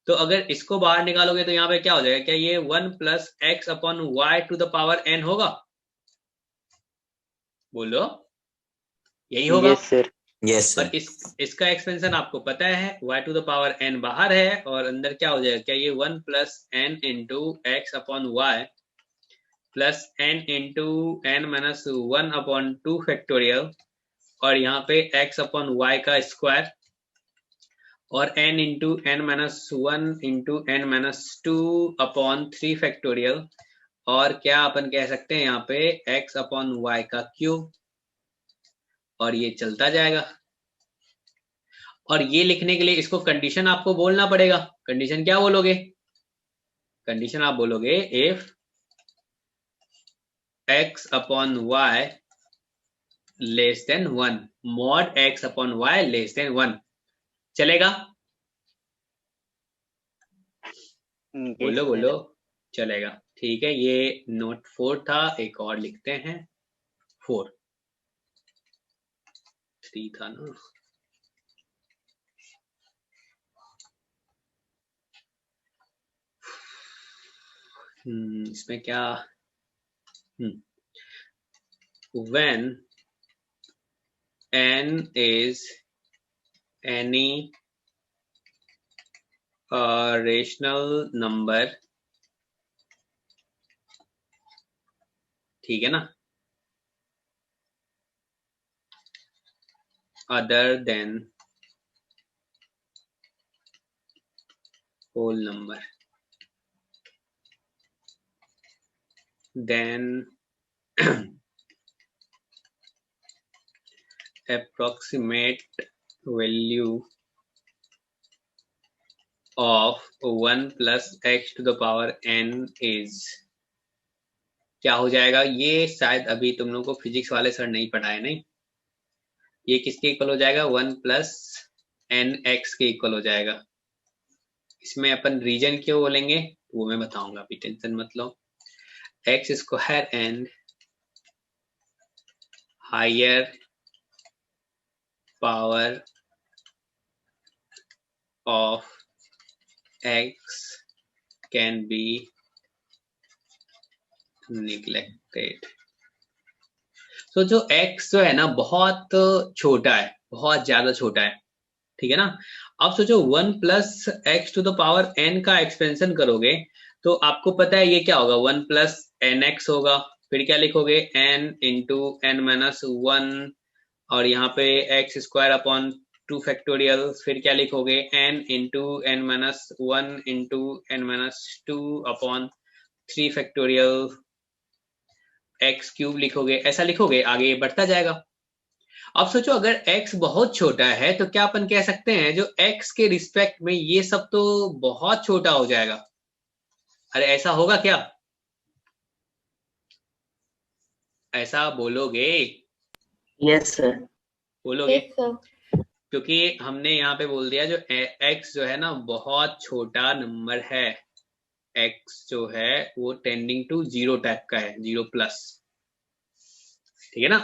तो अगर इसको बाहर निकालोगे तो यहाँ पे क्या हो जाएगा, क्या ये 1 plus x upon y to the power n होगा, बोलो, यही होगा। यस सर यस और सर। इसका एक्सपेंशन आपको पता है, y to the power n बाहर है और अंदर क्या हो जाएगा, क्या ये 1 plus n into x upon y plus n into N minus 1 upon 2 factorial, और यहाँ पे x अपॉन y का स्क्वायर, और n into N minus 1 into N minus 2 upon 3 factorial, और क्या अपन कह सकते हैं यहाँ पे x अपॉन y का क्यूब, और ये चलता जाएगा। और ये लिखने के लिए इसको कंडीशन आपको बोलना पड़ेगा। कंडीशन क्या बोलोगे, कंडीशन आप बोलोगे if x upon y less than 1, mod x upon y less than 1, चलेगा, बोलो बोलो, चलेगा। ठीक है, ये नोट 4 था, एक और लिखते हैं 4, 3 था ना। इसमें क्या, when n is any rational number, ठीक है ना, other than whole number, then approximate value of 1 plus x to the power n is, क्या हो जाएगा, ये शायद अभी तुम लोगों को फिजिक्स वाले सर नहीं पढ़ाए, नहीं, ये किसके इक्वल हो जाएगा, 1 प्लस एन एक्स के इक्वल हो जाएगा। इसमें अपन रीजन क्यों बोलेंगे वो मैं बताऊंगा, अभी टेंशन मत लो। X square and higher power of X can be neglected. तो जो x जो है ना बहुत छोटा है, बहुत ज्यादा छोटा है, ठीक है ना। अब सोचो 1 plus x to the power n का एक्सपेंशन करोगे तो आपको पता है ये क्या होगा, 1 प्लस एन एक्स होगा। फिर क्या लिखोगे, n इंटू एन माइनस 1, और यहाँ पे एक्स स्क्वायर अपॉन 2 फैक्टोरियल। फिर क्या लिखोगे, n into N minus 1 into N minus 2 upon 3 factorial, x cube लिखोगे, ऐसा लिखोगे, आगे ये बढ़ता जाएगा। अब सोचो अगर x बहुत छोटा है तो क्या अपन कह सकते हैं जो x के रिस्पेक्ट में ये सब तो बहुत छोटा हो जाएगा। अरे ऐसा होगा क्या, ऐसा बोलोगे, Yes, sir. बोलोगे, Yes, sir. क्योंकि हमने यहाँ पे बोल दिया जो x जो है ना बहुत छोटा नंबर है, x जो है वो टेंडिंग टू 0 टाइप का है, 0 प्लस, ठीक है ना।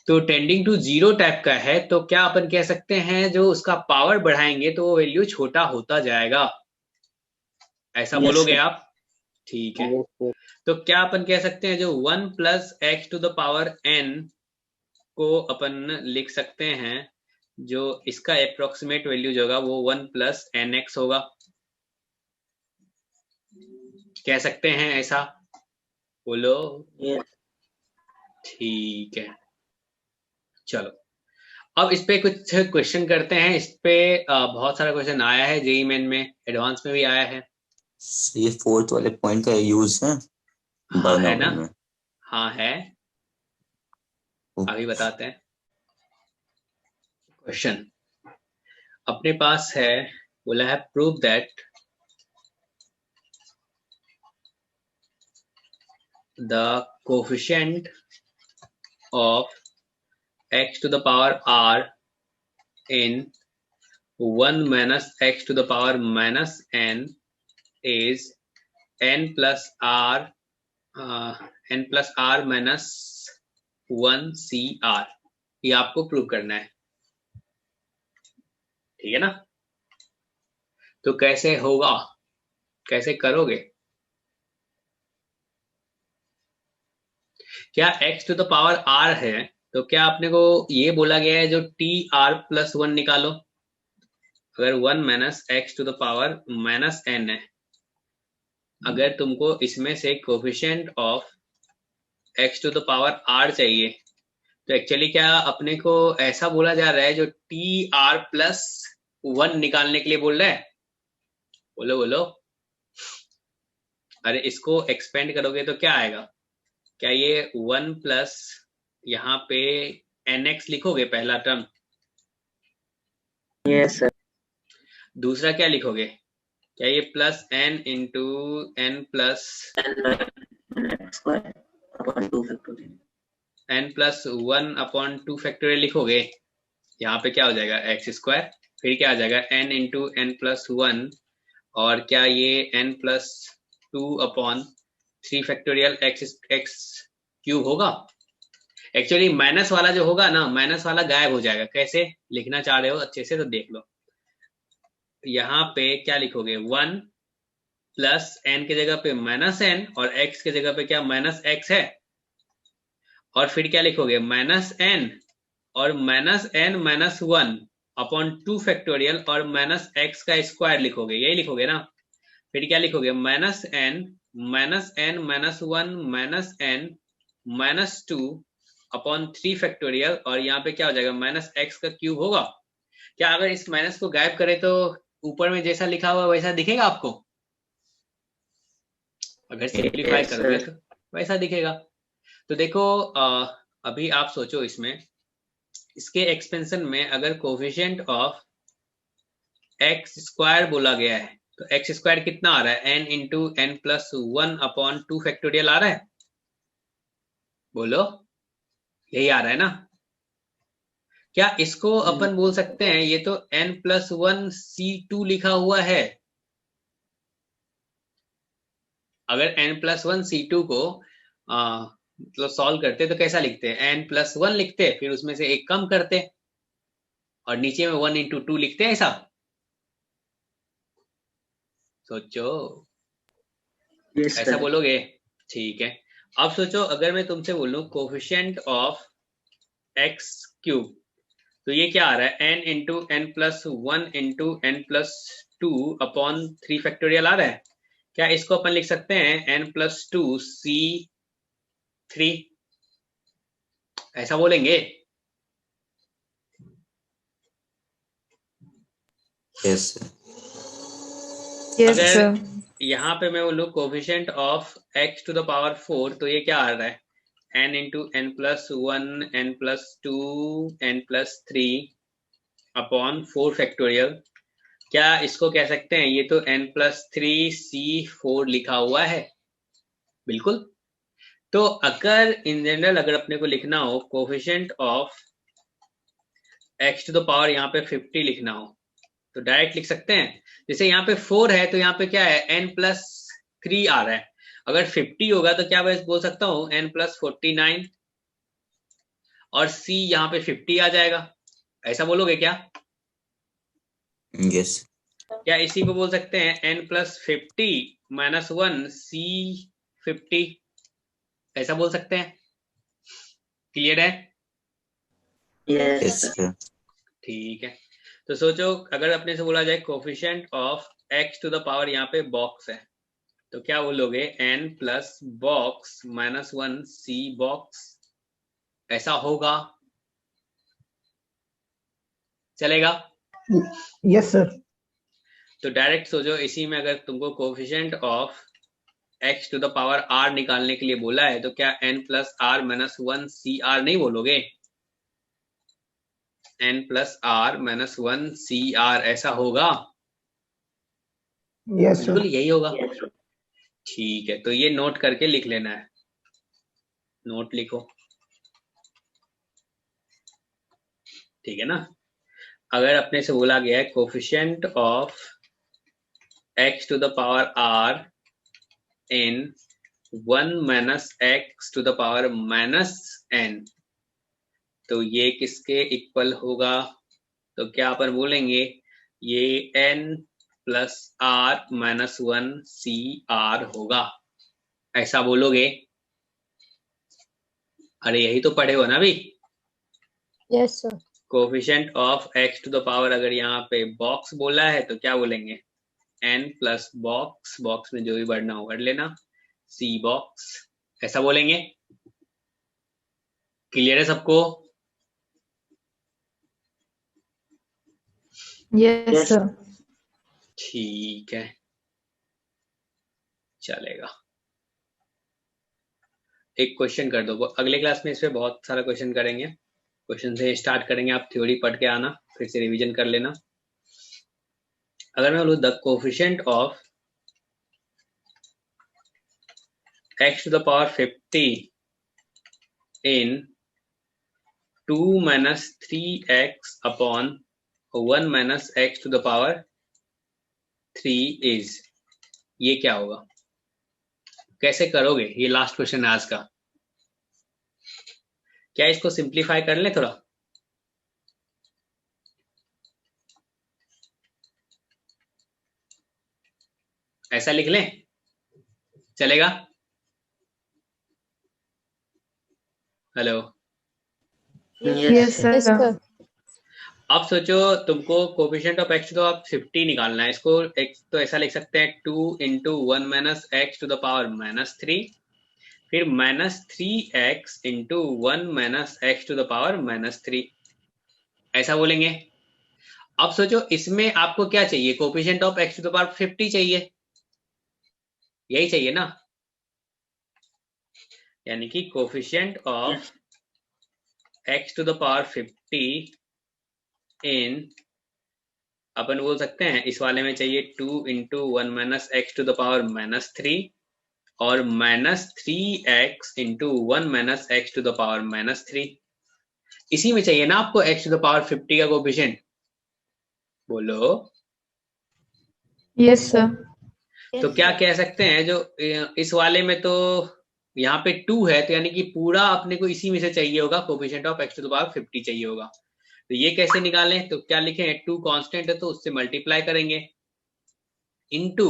तो टेंडिंग टू 0 टाइप का है तो क्या अपन कह सकते हैं जो उसका पावर बढ़ाएंगे तो वो वैल्यू छोटा होता जाएगा। ऐसा Yes, बोलोगे sir. आप? ठीक है। Yes, sir. तो क्या अपन कह सकते हैं जो 1 plus x to the power n को अपन लिख सकते हैं, जो इसका अप्रोक्सीमेट वैल्यू जो होगा वो 1 प्लस एन एक्स होगा, कह सकते हैं ऐसा? बोलो। Yes. ठीक है, चलो अब इस पे कुछ क्वेश्चन करते हैं। इस पे बहुत सारा क्वेश्चन आया है, जेईई मेन में, एडवांस में भी आया है। ये फोर्थ वाले पॉइंट का यूज है हाँ है ना, बाइनोमियल में। हाँ है, अभी बताते हैं। क्वेश्चन अपने पास है, बोला है prove that the coefficient of x to the power r in 1 minus x to the power minus n is n plus r minus 1 cr। ये आपको प्रूव करना है, ठीक है ना? तो कैसे होगा, कैसे करोगे? क्या x to the power r है, तो क्या आपने को ये बोला गया है जो t r plus 1 निकालो? अगर 1 minus x to the power minus n है, अगर तुमको इसमें से coefficient of x to the power r चाहिए, तो एक्चुअली क्या अपने को ऐसा बोला जा रहा है जो टी आर प्लस 1 निकालने के लिए बोल रहा है? बोलो बोलो। अरे इसको एक्सपेंड करोगे तो क्या आएगा? क्या ये 1 प्लस यहाँ पे nx लिखोगे पहला टर्म? Yes, sir. दूसरा क्या लिखोगे? क्या ये plus n into n plus N square upon 2 factorial. n plus 1 upon 2 factorial लिखोगे? यहाँ पे क्या हो जाएगा एक्स स्क्वायर, फिर क्या आ जाएगा n इंटू n प्लस 1, और क्या ये n plus 2 upon 3 factorial x cube होगा? एक्चुअली माइनस वाला जो होगा ना, माइनस वाला गायब हो जाएगा। कैसे लिखना चाह रहे हो अच्छे से तो देख लो। यहाँ पे क्या लिखोगे? 1 प्लस n की जगह पे माइनस n, और x की जगह पे क्या माइनस x है, और फिर क्या लिखोगे? माइनस n और minus n minus 1 upon 2 factorial और माइनस x का स्क्वायर लिखोगे, यही लिखोगे ना? फिर क्या लिखोगे? Minus n minus 1 minus n minus 2 upon 3 factorial, और यहाँ पे क्या हो जाएगा? माइनस x का क्यूब होगा। क्या अगर इस माइनस को गायब करें तो ऊपर में जैसा लिखा हुआ वैसा दिखेगा आपको? अगर सिंप्लीफाई Yes, करोगे sir. तो वैसा दिखेगा। तो देखो अभी आप सोचो, इसमें इसके एक्सपेंशन में अगर कोफिशिएंट ऑफ एक्स स्क्वायर बोला गया है, तो एक्स स्क्वायर कितना आ रहा है? n into N plus 1 upon 2 factorial आ रहा है। बोलो, यही आ रहा है ना? क्या इसको अपन बोल सकते हैं ये तो n प्लस 1 c2 लिखा हुआ है? अगर n प्लस 1 c2 को मतलब सॉल्व करते तो कैसा लिखते हैं? n प्लस 1 लिखते, फिर उसमें से एक कम करते, और नीचे में 1 इंटू 2 लिखते हैं। ऐसा सोचो, Yes, ऐसा sir. बोलोगे? ठीक है। अब सोचो, अगर मैं तुमसे बोलूं कोफिशिएंट ऑफ एक्स क्यूब, तो ये क्या आ रहा है? n into N plus 1 into N plus 2 upon 3 factorial आ रहा है। क्या इसको अपन लिख सकते हैं n प्लस 2 c3? ऐसा बोलेंगे? यस Yes, अगर sir. यहाँ पे मैं बोलूं coefficient of x to the power 4, तो ये क्या आ रहा है? n into N plus 1 n plus 2 n plus 3 upon 4 factorial. क्या इसको कह सकते हैं ये तो n प्लस 3 c4 लिखा हुआ है? बिल्कुल। तो अगर इन जनरल अगर अपने को लिखना हो coefficient of x to the power यहाँ पे 50 लिखना हो, तो डायरेक्ट लिख सकते हैं। जैसे यहाँ पे 4 है तो यहाँ पे क्या है? n प्लस 3 आ रहा है। अगर 50 होगा तो क्या मैं बोल सकता हूँ n प्लस 49, और c यहाँ पे 50 आ जाएगा। ऐसा बोलोगे क्या? यस क्या इसी को बोल सकते हैं n+50 - 1 C50? ऐसा बोल सकते हैं? क्लियर है? Yes, yes sir. सर। ठीक है, तो सोचो अगर अपने से बोला जाए coefficient of x to the power, यहाँ पे बॉक्स है, तो क्या बोलोगे? n plus box -1 C box, ऐसा होगा? चलेगा? Yes sir. तो डायरेक्ट सोचो, इसी में अगर तुमको coefficient of x to the power r निकालने के लिए बोला है, तो क्या n प्लस r -1 CR नहीं बोलोगे? n प्लस r -1 CR, ऐसा होगा? यस बिल्कुल सर। यही होगा। Yes, sir. ठीक है, तो ये नोट करके लिख लेना है, नोट लिखो, ठीक है ना? अगर अपने से बोला गया है coefficient of x to the power r in 1 minus x to the power -n, तो ये किसके इक्वल होगा? तो क्या अपन बोलेंगे? ये n प्लस r -1 CR होगा, ऐसा बोलोगे? अरे यही तो पढ़े हो ना अभी। Yes, sir. Coefficient of x to the power अगर यहाँ पे बॉक्स बोला है तो क्या बोलेंगे? n प्लस बॉक्स, बॉक्स में जो भी बढ़ना हो बढ़ लेना, C बॉक्स, ऐसा बोलेंगे? क्लियर है सबको? Yes, Yes, sir. ठीक है, चलेगा। एक क्वेश्चन कर दो, अगले क्लास में इस पे बहुत सारा क्वेश्चन करेंगे। क्वेश्चन से स्टार्ट करेंगे, आप थ्योरी पढ़ के आना, फिर से रिवीजन कर लेना। अगर मैं बोलूँ the coefficient of x to the power 50 in 2 minus 3x upon 1 minus x to the power 3 is, ये क्या होगा? कैसे करोगे? ये लास्ट क्वेश्चन है आज का। क्या इसको सिंप्लीफाई कर ले थोड़ा? ऐसा लिख लें, चलेगा? Hello, yes, sir. Yes, sir. अब सोचो तुमको coefficient of x to the power 50 निकालना है। इसको एक तो ऐसा लिख सकते हैं 2 into 1 minus x to the power -3, फिर -3x into 1 minus x to the power -3, ऐसा बोलेंगे। अब सोचो इसमें आपको क्या चाहिए? Coefficient of x to the power 50 चाहिए, यही चाहिए ना? यानी कि coefficient of x to the power 50 in, अपन बोल सकते हैं इस वाले में चाहिए 2 into 1 minus x to the power -3 और -3x into 1 minus x to the power -3, इसी में चाहिए ना आपको x टू द पावर 50 का कोफिशिएंट? बोलो। Yes, sir. तो क्या कह सकते हैं, जो इस वाले में तो यहाँ पे 2 है, तो यानी कि पूरा अपने को इसी में से चाहिए होगा, coefficient of x to the power 50 चाहिए होगा। तो ये कैसे निकालें? तो क्या लिखें? 2 कांस्टेंट है तो उससे मल्टीप्लाई करेंगे, इनटू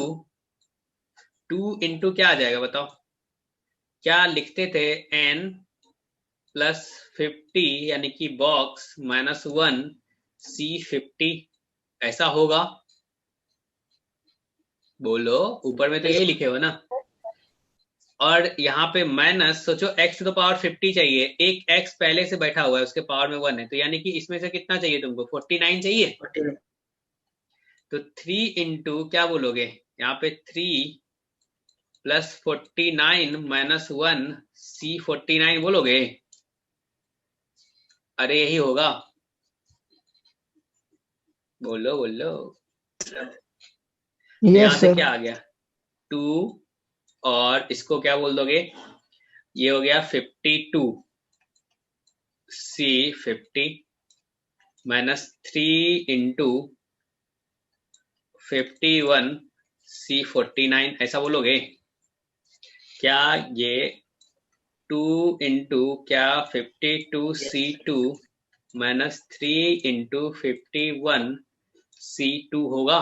2 इंटू क्या आ जाएगा बताओ? क्या लिखते थे? n प्लस 50 यानी कि बॉक्स -1 C50, ऐसा होगा? बोलो, ऊपर में तो यही लिखे हो ना। और यहाँ पे माइनस, सोचो x टू द पावर 50 चाहिए, एक x पहले से बैठा हुआ है, उसके पावर में 1 है, तो यानी कि इसमें से कितना चाहिए तुमको? 49 चाहिए। 49. तो 3 इंटू क्या बोलोगे? यहाँ पे 3 प्लस 49 माइनस 1 C49 बोलोगे? अरे यही होगा, बोलो बोलो। तो यहाँ यस से सर। क्या आ गया? 2 और इसको क्या बोल दोगे? ये हो गया 52 C50 माइनस 3 इंटू 51 C49, ऐसा बोलोगे? क्या ये 2 इंटू क्या 52 C2 माइनस 3 इंटू 51 C2 होगा?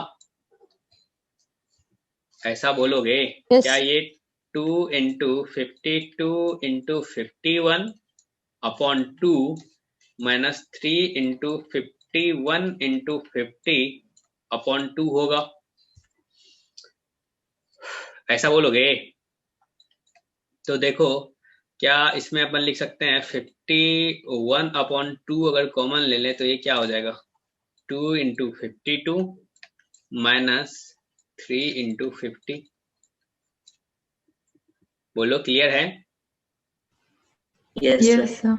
ऐसा बोलोगे Yes. क्या ये 2 into 52 into 51 upon 2 minus 3 into 51 into 50 upon 2 होगा? ऐसा बोलोगे? तो देखो क्या इसमें अपन लिख सकते हैं 51 अपॉन 2 अगर कॉमन ले लें तो ये क्या हो जाएगा 2 इंटू 52 माइनस 3 इंटू 50। बोलो क्लियर है? Yes, sir. Yes, sir.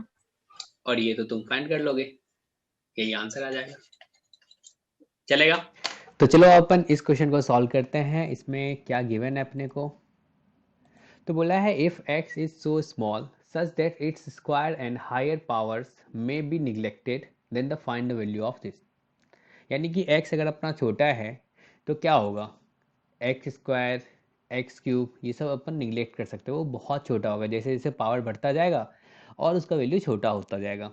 और ये तो तुम फाइंड कर लोगे, यही आंसर आ जाएगा। चलेगा? तो चलो अपन इस क्वेश्चन को सॉल्व करते हैं। इसमें क्या गिवन है अपने को? तो बोला है if x is so small such that it's square and higher powers may be neglected then the find the value of this. यानी कि x अगर अपना छोटा है तो क्या होगा, एक्स स्क्वायर एक्स क्यूब ये सब अपन निगलेक्ट कर सकते हैं, वो बहुत छोटा होगा। जैसे जैसे पावर बढ़ता जाएगा और उसका वैल्यू छोटा होता जाएगा।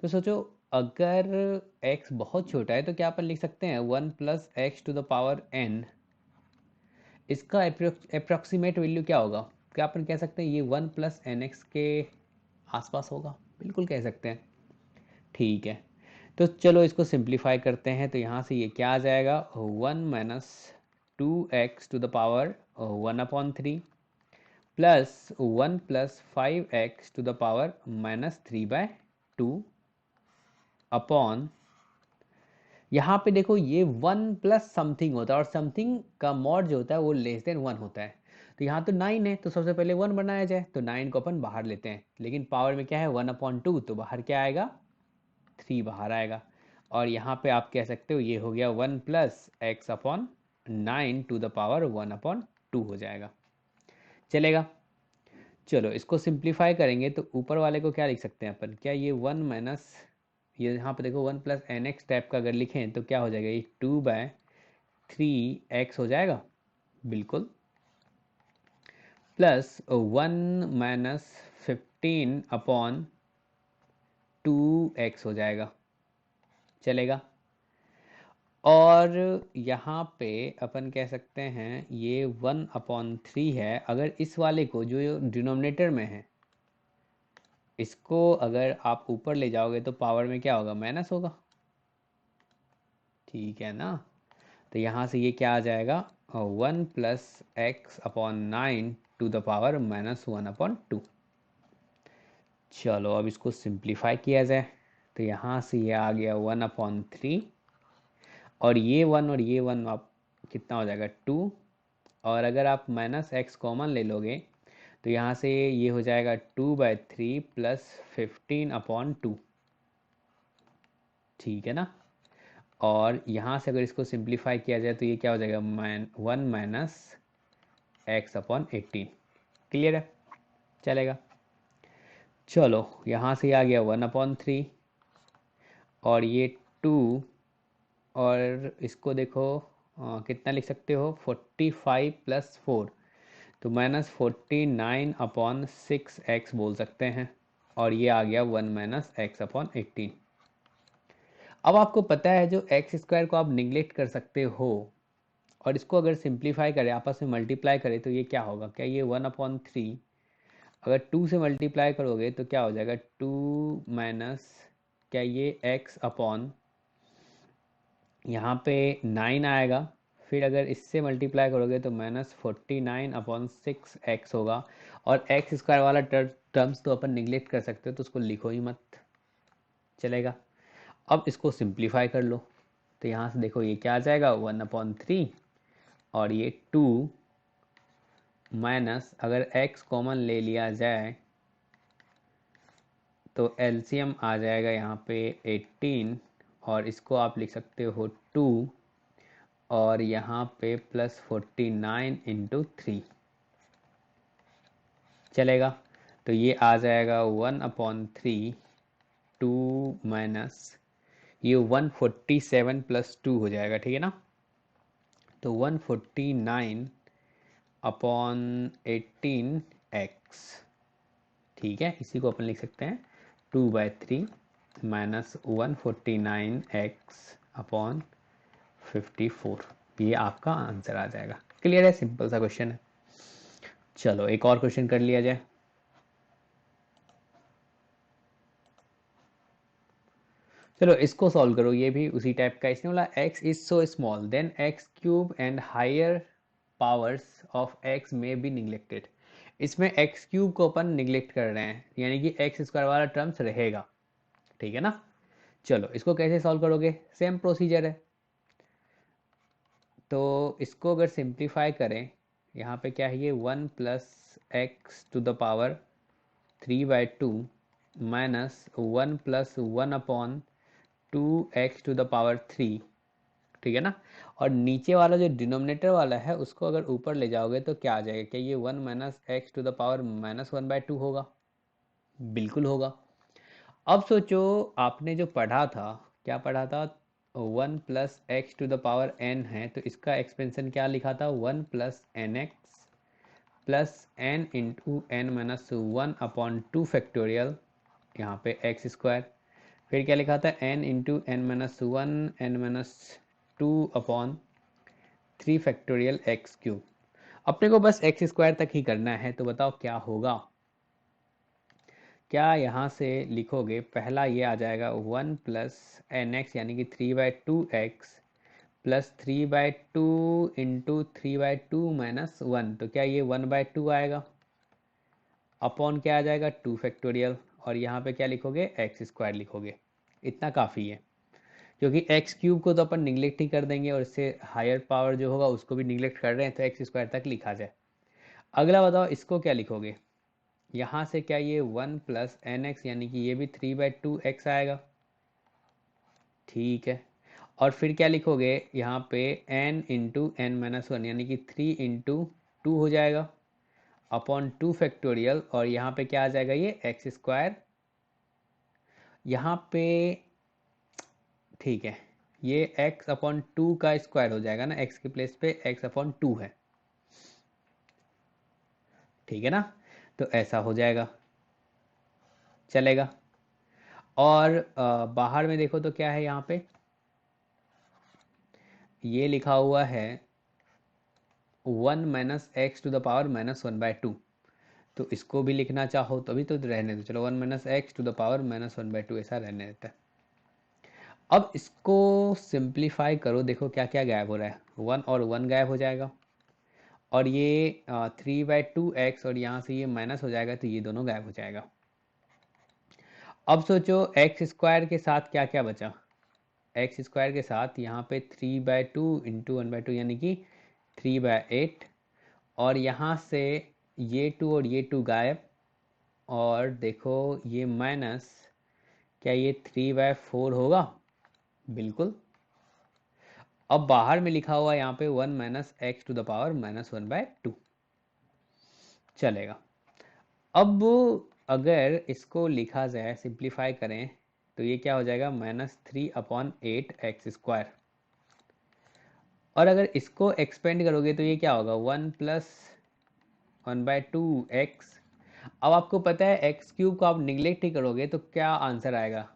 तो सोचो अगर x बहुत छोटा है तो क्या अपन लिख सकते हैं 1 plus x to the power n। इसका अप्रोक्सीमेट वैल्यू क्या होगा? क्या अपन कह सकते हैं ये 1 प्लस एन एक्स के आसपास होगा? बिल्कुल कह सकते हैं। ठीक है, तो चलो इसको सिंप्लीफाई करते हैं। तो यहाँ से ये क्या आ जाएगा 1 minus 2x to the power 1/3 plus 1 plus 5x to the power -3/2 upon, यहाँ पे देखो ये 1 प्लस समथिंग होता है और समथिंग का मॉड जो होता है वो लेस देन 1 होता है। तो यहाँ तो 9 है तो सबसे पहले 1 बनाया जाए, तो 9 को अपन बाहर लेते हैं। लेकिन पावर में क्या है 1/2, तो बाहर क्या आएगा 3 बाहर आएगा। और यहाँ पे आप कह सकते हो ये हो गया 1 plus x upon 9 to the power 1/2 हो जाएगा। चलेगा? चलो इसको सिंप्लीफाई करेंगे तो ऊपर वाले को क्या लिख सकते हैं अपन, क्या ये 1 माइनस, ये यहाँ पे देखो 1 प्लस एन एक्स टाइप का अगर लिखें तो क्या हो जाएगा ये 2/3x हो जाएगा। बिल्कुल, प्लस 1 माइनस 15 अपॉन 2x हो जाएगा। चलेगा? और यहाँ पे अपन कह सकते हैं ये 1/3 है। अगर इस वाले को जो डिनोमिनेटर में है इसको अगर आप ऊपर ले जाओगे तो पावर में क्या होगा माइनस होगा। ठीक है ना? तो यहाँ से ये क्या आ जाएगा 1 plus x upon 9 to the power -1/2। चलो अब इसको सिंप्लीफाई किया जाए तो यहाँ से ये आ गया 1/3 और ये 1 और ये 1 आप कितना हो जाएगा 2, और अगर आप -x कॉमन ले लोगे तो यहाँ से ये हो जाएगा 2/3 प्लस 15/2। ठीक है ना? और यहाँ से अगर इसको सिंप्लीफाई किया जाए तो ये क्या हो जाएगा 1 माइनस एक्स अपॉन 18। क्लियर है? चलेगा? चलो यहाँ से आ गया 1/3 और ये 2, और इसको देखो कितना लिख सकते हो 45 प्लस 4, तो -49/6x बोल सकते हैं। और ये आ गया 1 माइनस एक्स अपॉन 18। अब आपको पता है जो एक्स स्क्वायर को आप निगलेक्ट कर सकते हो और इसको अगर सिंप्लीफाई करें आपस में मल्टीप्लाई करें तो ये क्या होगा, क्या ये 1/3 अगर 2 से मल्टीप्लाई करोगे तो क्या हो जाएगा 2 माइनस, क्या ये x अपॉन यहाँ पे 9 आएगा, फिर अगर इससे मल्टीप्लाई करोगे तो -49/6x होगा। और एक्स स्क्वायर वाला टर्म्स तो अपन निगलेक्ट कर सकते हो तो उसको लिखो ही मत। चलेगा? अब इसको सिंप्लीफाई कर लो तो यहाँ से देखो ये क्या आ जाएगा 1/3 और ये 2 माइनस, अगर x कॉमन ले लिया जाए तो एलसीएम आ जाएगा यहाँ पे 18 और इसको आप लिख सकते हो 2 और यहाँ पे प्लस 49 इंटू 3। चलेगा? तो ये आ जाएगा 1/3 2 माइनस ये 147 प्लस 2 हो जाएगा। ठीक है ना? तो 149/18x। ठीक है, इसी को अपन लिख सकते हैं 2/3 माइनस 149x अपॉन 54। ये आपका आंसर आ जाएगा। क्लियर है, सिंपल सा क्वेश्चन है। चलो एक और क्वेश्चन कर लिया जाए। चलो इसको सॉल्व करो, ये भी उसी टाइप का। इसने बोला x is so small then x cube and higher powers of x may be neglected. इसमें x क्यूब को अपन निग्लेक्ट कर रहे हैं, यानी कि x स्क्वायर वाला टर्म्स रहेगा, ठीक है ना। चलो इसको कैसे सॉल्व करोगे, सेम प्रोसीजर है। तो इसको अगर सिंप्लीफाई करें, यहाँ पे क्या है, ये 1 plus x to the power 3/2 minus 1 plus 1 upon 2x to the power 3, ठीक है ना। और नीचे वाला जो डिनोमिनेटर वाला है उसको अगर ऊपर ले जाओगे तो क्या आ जाएगा, क्या ये 1 minus x to the power -1/2 होगा? बिल्कुल होगा। अब सोचो आपने जो पढ़ा था, क्या पढ़ा था, 1 plus x to the power n है, तो इसका एक्सपेंशन क्या लिखा था, 1 plus n x plus n into N minus 1 upon 2 factorial, यहाँ पे एक्स स्क्वायर। फिर क्या लिखा था, n into N minus 1 N minus 2 upon 3 factorial x cube. अपने को बस एक्स स्क्वायर तक ही करना है, तो बताओ क्या होगा। क्या यहाँ से लिखोगे, पहला ये आ जाएगा 1 प्लस एन एक्स यानी कि 3/2x प्लस 3/2 इंटू 3/2 माइनस 1, तो क्या ये 1/2 आएगा, अपॉन क्या आ जाएगा 2 फैक्टोरियल, और यहाँ पे क्या लिखोगे, एक्स स्क्वायर लिखोगे। इतना काफ़ी है, क्योंकि एक्स क्यूब को तो अपन निगलेक्ट ही कर देंगे और इससे हायर पावर जो होगा उसको भी निगलेक्ट कर रहे हैं, तो एक्स स्क्वायर तक लिखा जाए। अगला बताओ इसको क्या लिखोगे, यहाँ से क्या ये 1 प्लस एन एक्स यानी कि ये भी 3/2x आएगा, ठीक है। और फिर क्या लिखोगे, यहाँ पे n इंटू एन माइनस 1 यानी कि 3 इंटू 2 हो जाएगा, अपॉन 2 फैक्टोरियल, और यहाँ पे क्या आ जाएगा, ये एक्स स्क्वायर, यहाँ पे ठीक है, ये x अपॉन 2 का स्क्वायर हो जाएगा ना, x के प्लेस पे x अपॉन 2 है, ठीक है ना। तो ऐसा हो जाएगा, चलेगा। और बाहर में देखो तो क्या है, यहाँ पे ये लिखा हुआ है 1 minus x to the power -1/2, तो इसको भी लिखना चाहो तो अभी तो रहने दो, चलो 1 minus x to the power -1/2 ऐसा रहने देता है। अब इसको सिंप्लीफाई करो, देखो क्या क्या गायब हो रहा है, 1 और 1 गायब हो जाएगा, और ये 3/2x और यहाँ से ये माइनस हो जाएगा, तो ये दोनों गायब हो जाएगा। अब सोचो एक्स स्क्वायर के साथ क्या क्या बचा, एक्स स्क्वायर के साथ यहाँ पे 3/2 इंटू 1/2 यानी कि 3/8, और यहाँ से ये 2 और ये 2 गायब, और देखो ये माइनस, क्या ये 3/4 होगा, बिल्कुल। अब बाहर में लिखा हुआ यहाँ पे 1 minus x to the power -1/2, चलेगा। अब अगर इसको लिखा जाए, सिंप्लीफाई करें, तो ये क्या हो जाएगा, -3/8x²। और अगर इसको एक्सपेंड करोगे तो ये क्या होगा, 1 प्लस 1/2x। अब आपको पता है एक्स क्यूब को आप निगलेक्ट ही करोगे तो क्या आंसर आएगा,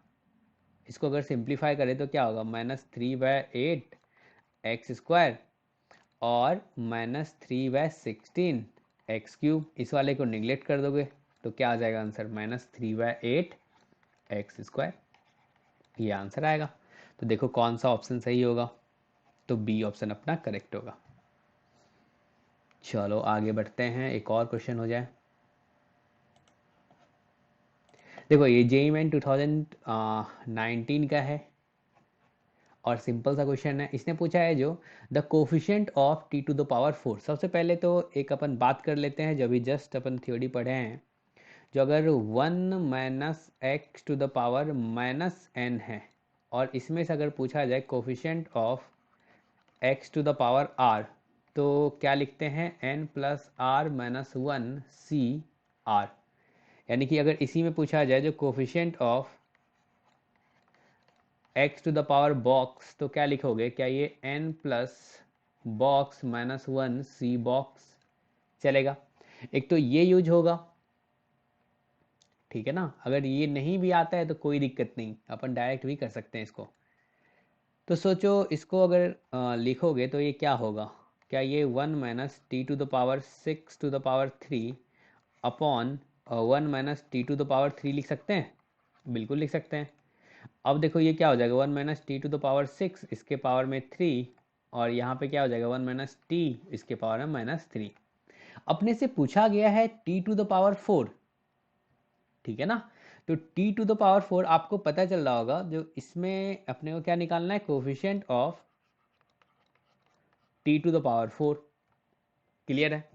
इसको अगर सिंप्लीफाई करें तो क्या होगा, -3/8x² और -3/16 एक्स क्यूब। इस वाले को निगलेक्ट कर दोगे तो क्या आ जाएगा आंसर, -3/8x², ये आंसर आएगा। तो देखो कौन सा ऑप्शन सही होगा, तो बी ऑप्शन अपना करेक्ट होगा। चलो आगे बढ़ते हैं, एक और क्वेश्चन हो जाए। देखो ये जेईई मेन 2019 का है और सिंपल सा क्वेश्चन है। इसने पूछा है जो the coefficient of t to the power 4। सबसे पहले तो एक अपन बात कर लेते हैं जो अभी जस्ट अपन थ्योरी पढ़े हैं, जो अगर 1 minus x to the power -n है और इसमें से अगर पूछा जाए coefficient of x to the power r, तो क्या लिखते हैं, n plus r minus 1 CR। यानी कि अगर इसी में पूछा जाए जो coefficient of x to the power box, तो क्या लिखोगे, क्या ये n plus box minus 1 C box, चलेगा। एक तो ये यूज होगा, ठीक है ना। अगर ये नहीं भी आता है तो कोई दिक्कत नहीं, अपन डायरेक्ट भी कर सकते हैं इसको। तो सोचो इसको अगर लिखोगे तो ये क्या होगा, क्या ये 1 minus t to the power 6 to the power 3 upon 1 minus t to the power 3 लिख सकते हैं? बिल्कुल लिख सकते हैं। अब देखो ये क्या हो जाएगा, 1 minus t to the power 6 इसके पावर में 3, और यहाँ पे क्या हो जाएगा 1 माइनस टी इसके पावर में -3। अपने से पूछा गया है टी टू द पावर 4, ठीक है ना। तो टी टू द पावर 4 आपको पता चल रहा होगा, जो इसमें अपने को क्या निकालना है, coefficient of t to the power 4। Clear है।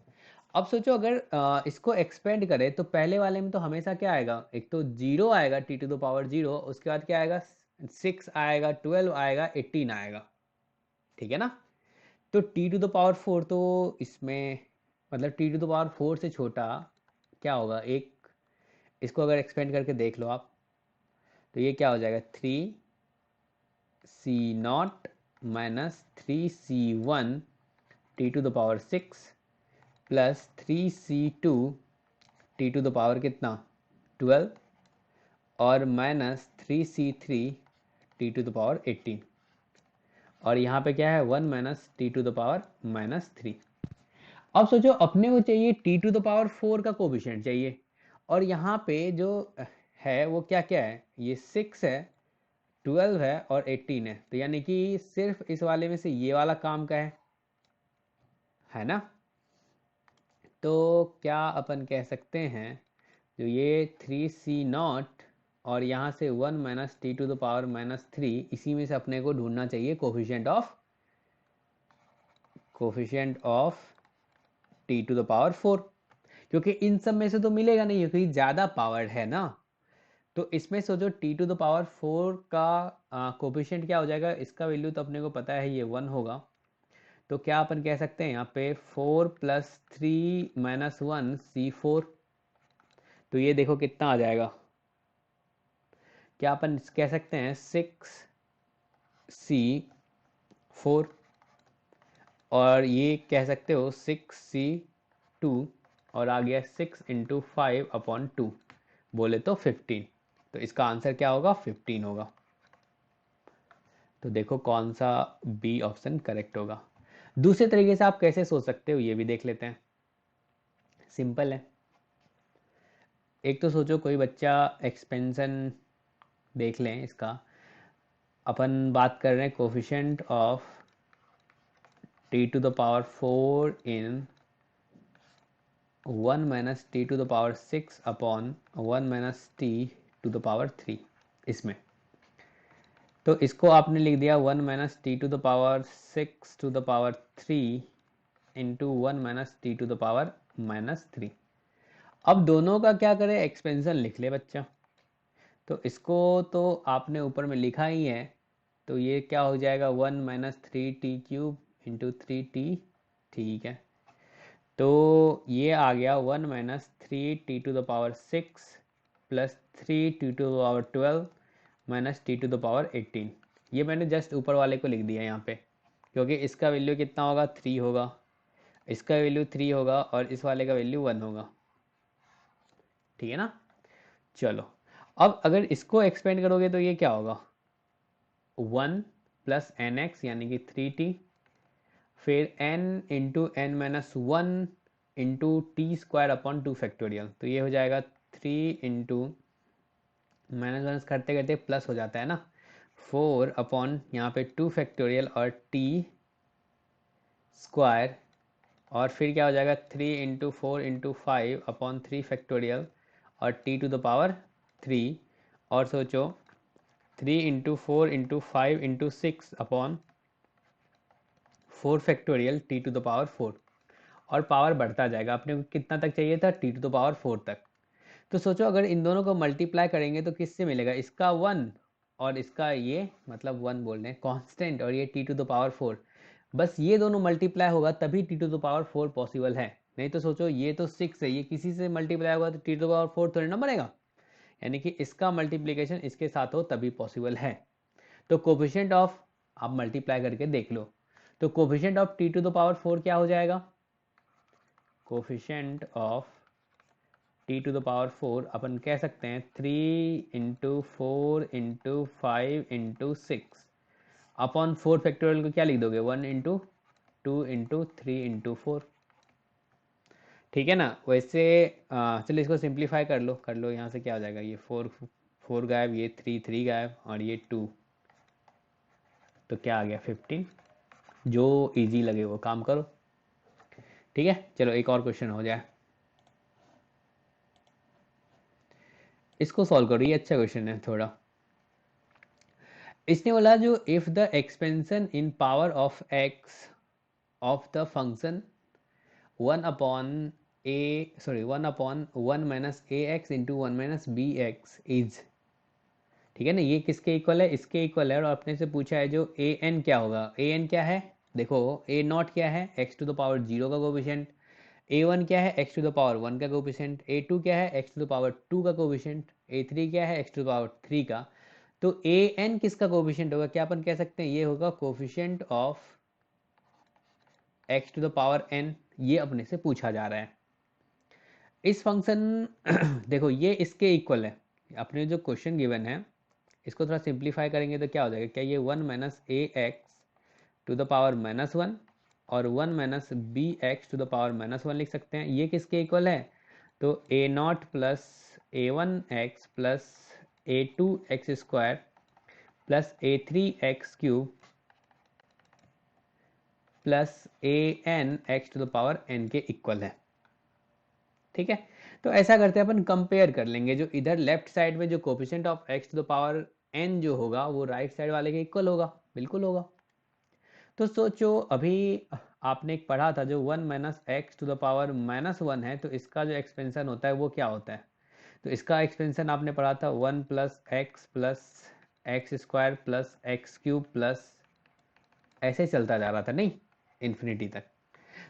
अब सोचो अगर इसको एक्सपेंड करें तो पहले वाले में तो हमेशा क्या आएगा, एक तो 0 आएगा टी टू द पावर 0, उसके बाद क्या आएगा 6 आएगा, 12 आएगा, 18 आएगा, ठीक है ना। तो टी टू द पावर 4 तो इसमें मतलब टी टू द पावर 4 से छोटा क्या होगा, एक इसको अगर एक्सपेंड करके देख लो आप, तो ये क्या हो जाएगा 3c0 minus 3c1 t to the power 6 plus 3c2 t to the power कितना 12 और minus 3c3 t to the power 18, और यहाँ पे क्या है 1 minus t to the power -3। अब सोचो अपने को चाहिए टी टू द पावर 4 का कोफिशिएंट चाहिए, और यहाँ पे जो है वो क्या क्या है, ये 6 है, 12 है और 18 है, तो यानी कि सिर्फ इस वाले में से ये वाला काम का है ना। तो क्या अपन कह सकते हैं, जो ये 3c0 और यहाँ से 1 minus t to the power -3, इसी में से अपने को ढूंढना चाहिए coefficient of t to the power 4, क्योंकि इन सब में से तो मिलेगा नहीं क्योंकि ज़्यादा पावर है ना। तो इसमें सोचो टी टू द पावर 4 का कोफिशिएंट क्या हो जाएगा, इसका वैल्यू तो अपने को पता है ये 1 होगा। तो क्या अपन कह सकते हैं यहाँ पे 4 + 3 - 1 c4, तो ये देखो कितना आ जाएगा, क्या अपन कह सकते हैं 6c4, और ये कह सकते हो 6c2, और आ गया 6 × 5/2 बोले तो 15। तो इसका आंसर क्या होगा 15 होगा। तो देखो कौन सा बी ऑप्शन करेक्ट होगा। दूसरे तरीके से आप कैसे सोच सकते हो ये भी देख लेते हैं। सिंपल है, एक तो सोचो कोई बच्चा एक्सपेंशन देख लें इसका, अपन बात कर रहे हैं coefficient of t to the power 4 in 1 minus t to the power 6 upon 1 minus t to the power 3 इसमें। तो इसको आपने लिख दिया 1 minus t to the power 6 to the power 3 into 1 minus t to the power -3। अब दोनों का क्या करें, एक्सपेंशन लिख ले बच्चा। तो इसको तो आपने ऊपर में लिखा ही है, तो ये क्या हो जाएगा 1 माइनस 3t³ इंटू 3t, ठीक है। तो ये आ गया 1 minus 3t to the power 6 plus 3t to the power 12 minus t to the power 18। ये मैंने जस्ट ऊपर वाले को लिख दिया यहाँ पे, क्योंकि इसका वैल्यू कितना होगा 3 होगा, इसका वैल्यू 3 होगा और इस वाले का वैल्यू 1 होगा, ठीक है ना। चलो अब अगर इसको एक्सपेंड करोगे तो ये क्या होगा 1 प्लस nx यानी कि 3t, फिर n into n minus 1 into t²/2 factorial, तो ये हो जाएगा 3 इंटू -1 करते करते प्लस हो जाता है ना, 4 अपॉन यहाँ पे 2 फैक्टोरियल और t², और फिर क्या हो जाएगा 3 इंटू 4 इंटू 5 अपॉन 3 फैक्टोरियल और t टू द पावर 3, और सोचो 3 into 4 into 5 into 6 upon 4 factorial t to the power 4, और पावर बढ़ता जाएगा। अपने को कितना तक चाहिए था t टू द पावर 4 तक। तो सोचो अगर इन दोनों को मल्टीप्लाई करेंगे तो किससे मिलेगा, इसका 1 और इसका ये मतलब 1 बोल रहे हैं कांस्टेंट, और ये t टू द पावर 4, बस ये दोनों मल्टीप्लाई होगा तभी t to the power 4 possible है। नहीं तो सोचो ये तो 6 है, ये किसी से मल्टीप्लाई होगा तो t टू द पावर 4 थोड़ी ना बनेगा, यानी कि इसका मल्टीप्लिकेशन इसके साथ हो तभी पॉसिबल है। तो कोफिशिएंट ऑफ आप मल्टीप्लाई करके देख लो, तो coefficient of t to the power 4 क्या हो जाएगा, coefficient of t to the power 4 अपन कह सकते हैं 3 into 4 into 5 into 6 upon 4 factorial को क्या लिख दोगे 1 इंटू 2 इंटू 3 इंटू 4, ठीक है ना। वैसे चलो इसको सिंप्लीफाई कर लो, यहाँ से क्या हो जाएगा, ये 4 गायब, ये 3 गायब, और ये 2, तो क्या आ गया 15। जो इजी लगे वो काम करो, ठीक है। चलो एक और क्वेश्चन हो जाए, इसको सॉल्व करो, ये अच्छा क्वेश्चन है थोड़ा। इसने बोला जो if the expansion in power of x of the function 1 minus A x into 1 minus B x is, ठीक है ना, ये किसके इक्वल है, इसके इक्वल है। और अपने से पूछा है जो ए एन क्या होगा, ए एन क्या है, देखो ए नॉट क्या है, एक्स टू द पावर 0 का कोफिशिएंट, a1 क्या है, एक्स टू द पावर 1 का कोफिशिएंट, a2 क्या है, एक्स टू द पावर 2 का कोफिशिएंट, a3 क्या है, एक्स टू द पावर 3 का। तो an किसका कोफिशिएंट होगा, क्या अपन कह सकते हैं, ये होगा coefficient of x to the power n, ये अपने से पूछा जा रहा है। इस फंक्शन देखो ये इसके इक्वल है, अपने जो क्वेश्चन गिवन है इसको थोड़ा सिंप्लीफाई करेंगे तो क्या हो जाएगा, क्या ये 1 minus A X to the power -1 और 1 minus B x to the power -1 लिख सकते हैं। ये किसके इक्वल है, तो A not plus A one x plus A two x square plus A three X cube plus A N x to the power N के equal है, ठीक है। तो ऐसा करते हैं अपन कंपेयर कर लेंगे, जो इधर लेफ्ट साइड में जो coefficient of x to the power n जो होगा वो राइट साइड वाले के इक्वल होगा, बिल्कुल होगा। तो सोचो अभी आपने एक पढ़ा था जो 1 minus x to the power -1 है, तो इसका जो एक्सपेंशन होता है वो क्या होता है, तो इसका एक्सपेंशन आपने पढ़ा था 1 plus x square plus x cube plus, ऐसे चलता जा रहा था नहीं इन्फिनिटी तक।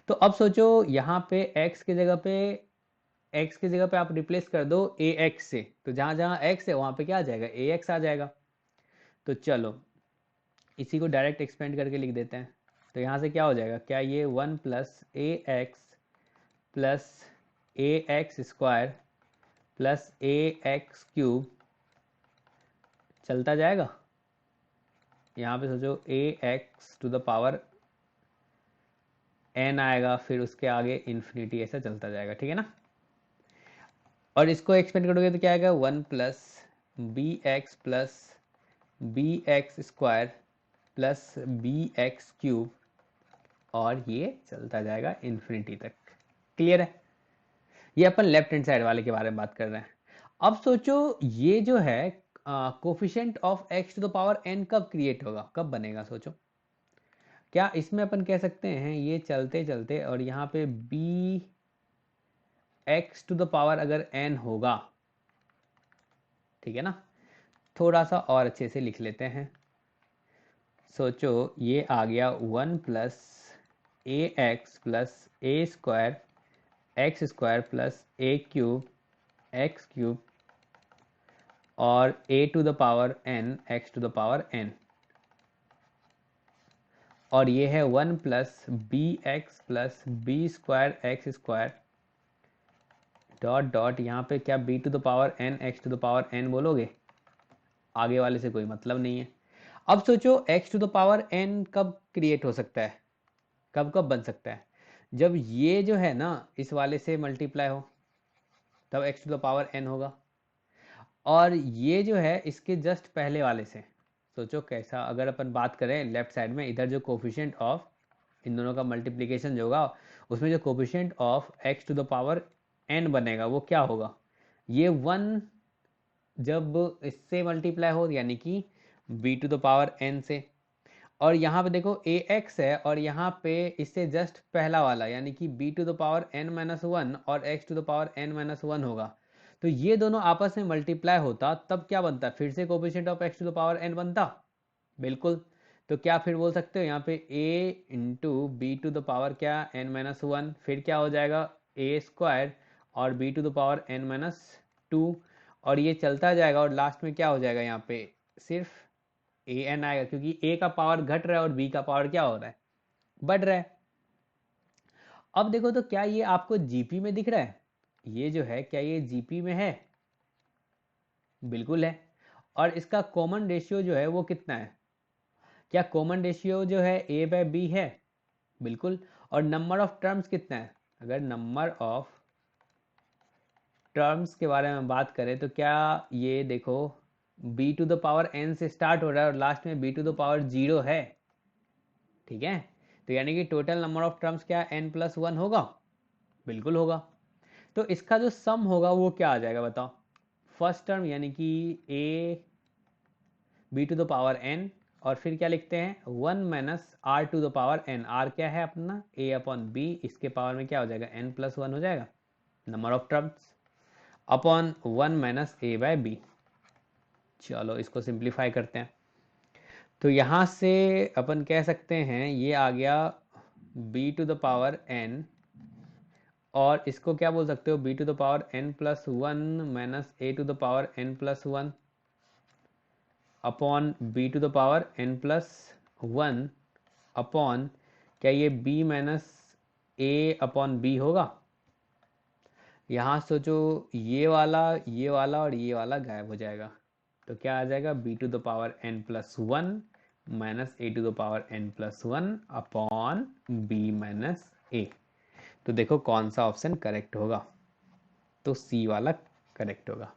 तो अब सोचो यहाँ पे x की जगह पे आप रिप्लेस कर दो ax से, तो जहाँ जहाँ x है वहाँ पे क्या आ जाएगा, ax आ जाएगा। तो चलो इसी को डायरेक्ट एक्सपेंड करके लिख देते हैं, तो यहाँ से क्या हो जाएगा, क्या ये 1 प्लस ए एक्स स्क्वायर प्लस ए एक्स क्यूब चलता जाएगा, यहाँ पे सोचो A X to the power N आएगा, फिर उसके आगे इन्फिनिटी, ऐसा चलता जाएगा, ठीक है ना। और इसको एक्सपेंड करोगे तो क्या आएगा, 1 plus b x square plus b x cube, और ये चलता जाएगा इन्फिनिटी तक। क्लियर है, ये अपन लेफ्ट हैंड साइड वाले के बारे में बात कर रहे हैं। अब सोचो ये जो है coefficient of x to the power n कब क्रिएट होगा, कब बनेगा, सोचो। क्या इसमें अपन कह सकते हैं ये चलते चलते और यहाँ पे b x to the power अगर एन होगा, ठीक है ना, थोड़ा सा और अच्छे से लिख लेते हैं। सोचो ये आ गया 1 plus A x plus a square x square plus a cube x cube और a to the power n x to the power n, और ये है 1 plus b x plus b square x square dot dot, यहाँ पे क्या b to the power n x to the power n बोलोगे, आगे वाले से कोई मतलब नहीं है। अब सोचो x to the power n कब क्रिएट हो सकता है, कब कब बन सकता है, जब ये जो है ना इस वाले से मल्टीप्लाई हो तब x to the power n होगा, और ये जो है इसके जस्ट पहले वाले से। सोचो कैसा, अगर अपन बात करें लेफ्ट साइड में, इधर जो कोफिशिएंट ऑफ इन दोनों का मल्टीप्लिकेशन जो होगा उसमें जो coefficient of x to the power n बनेगा वो क्या होगा, ये 1 जब इससे मल्टीप्लाई हो यानी कि b to the power n से, और यहाँ पे देखो ax है और यहाँ पे इससे जस्ट पहला वाला यानी कि b to the power n-1 और x to the power n-1 होगा। तो ये दोनों आपस में मल्टीप्लाई होता तब क्या बनता, फिर से coefficient of x to the power n बनता, बिल्कुल। तो क्या फिर बोल सकते हो यहाँ पे a into b to the power क्या n-1, फिर क्या हो जाएगा a स्क्वायर और b to the power n-2, और ये चलता जाएगा और लास्ट में क्या हो जाएगा, यहाँ पे सिर्फ a n आएगा क्योंकि a का पावर घट रहा है और b का पावर क्या हो रहा है, बढ़ रहा है। अब देखो तो क्या ये आपको जीपी में दिख रहा है, ये जो है क्या ये जीपी में है, बिल्कुल है। और इसका कॉमन रेशियो जो है वो कितना है, क्या कॉमन रेशियो जो है a बाय b है, बिल्कुल। और नंबर ऑफ टर्म्स कितना है? अगर नंबर ऑफ टर्म्स के बारे में बात करें तो क्या ये देखो b to the power n से स्टार्ट हो रहा है और लास्ट में b टू द पावर 0 है, ठीक है? तो यानी कि टोटल नंबर ऑफ टर्म्स क्या n+1 होगा? बिल्कुल होगा। तो इसका जो सम होगा वो क्या आ जाएगा बताओ? फर्स्ट टर्म यानी कि a b to the power n और फिर क्या लिखते हैं 1 minus r to the power n। r क्या है अपना a अपॉन b, इसके पावर में क्या हो जाएगा n+1 हो जाएगा number of terms upon 1 minus a by b। चलो इसको सिंप्लीफाई करते हैं। तो यहाँ से अपन कह सकते हैं ये आ गया b to the power n और इसको क्या बोल सकते हो b to the power n+1 minus a to the power n+1 upon b to the power n+1 upon क्या ये b minus a upon b होगा? यहाँ सोचो ये वाला और ये वाला गायब हो जाएगा, तो क्या आ जाएगा b to the power n+1 minus a to the power n+1 upon b minus a। तो देखो कौन सा ऑप्शन करेक्ट होगा? तो सी वाला करेक्ट होगा।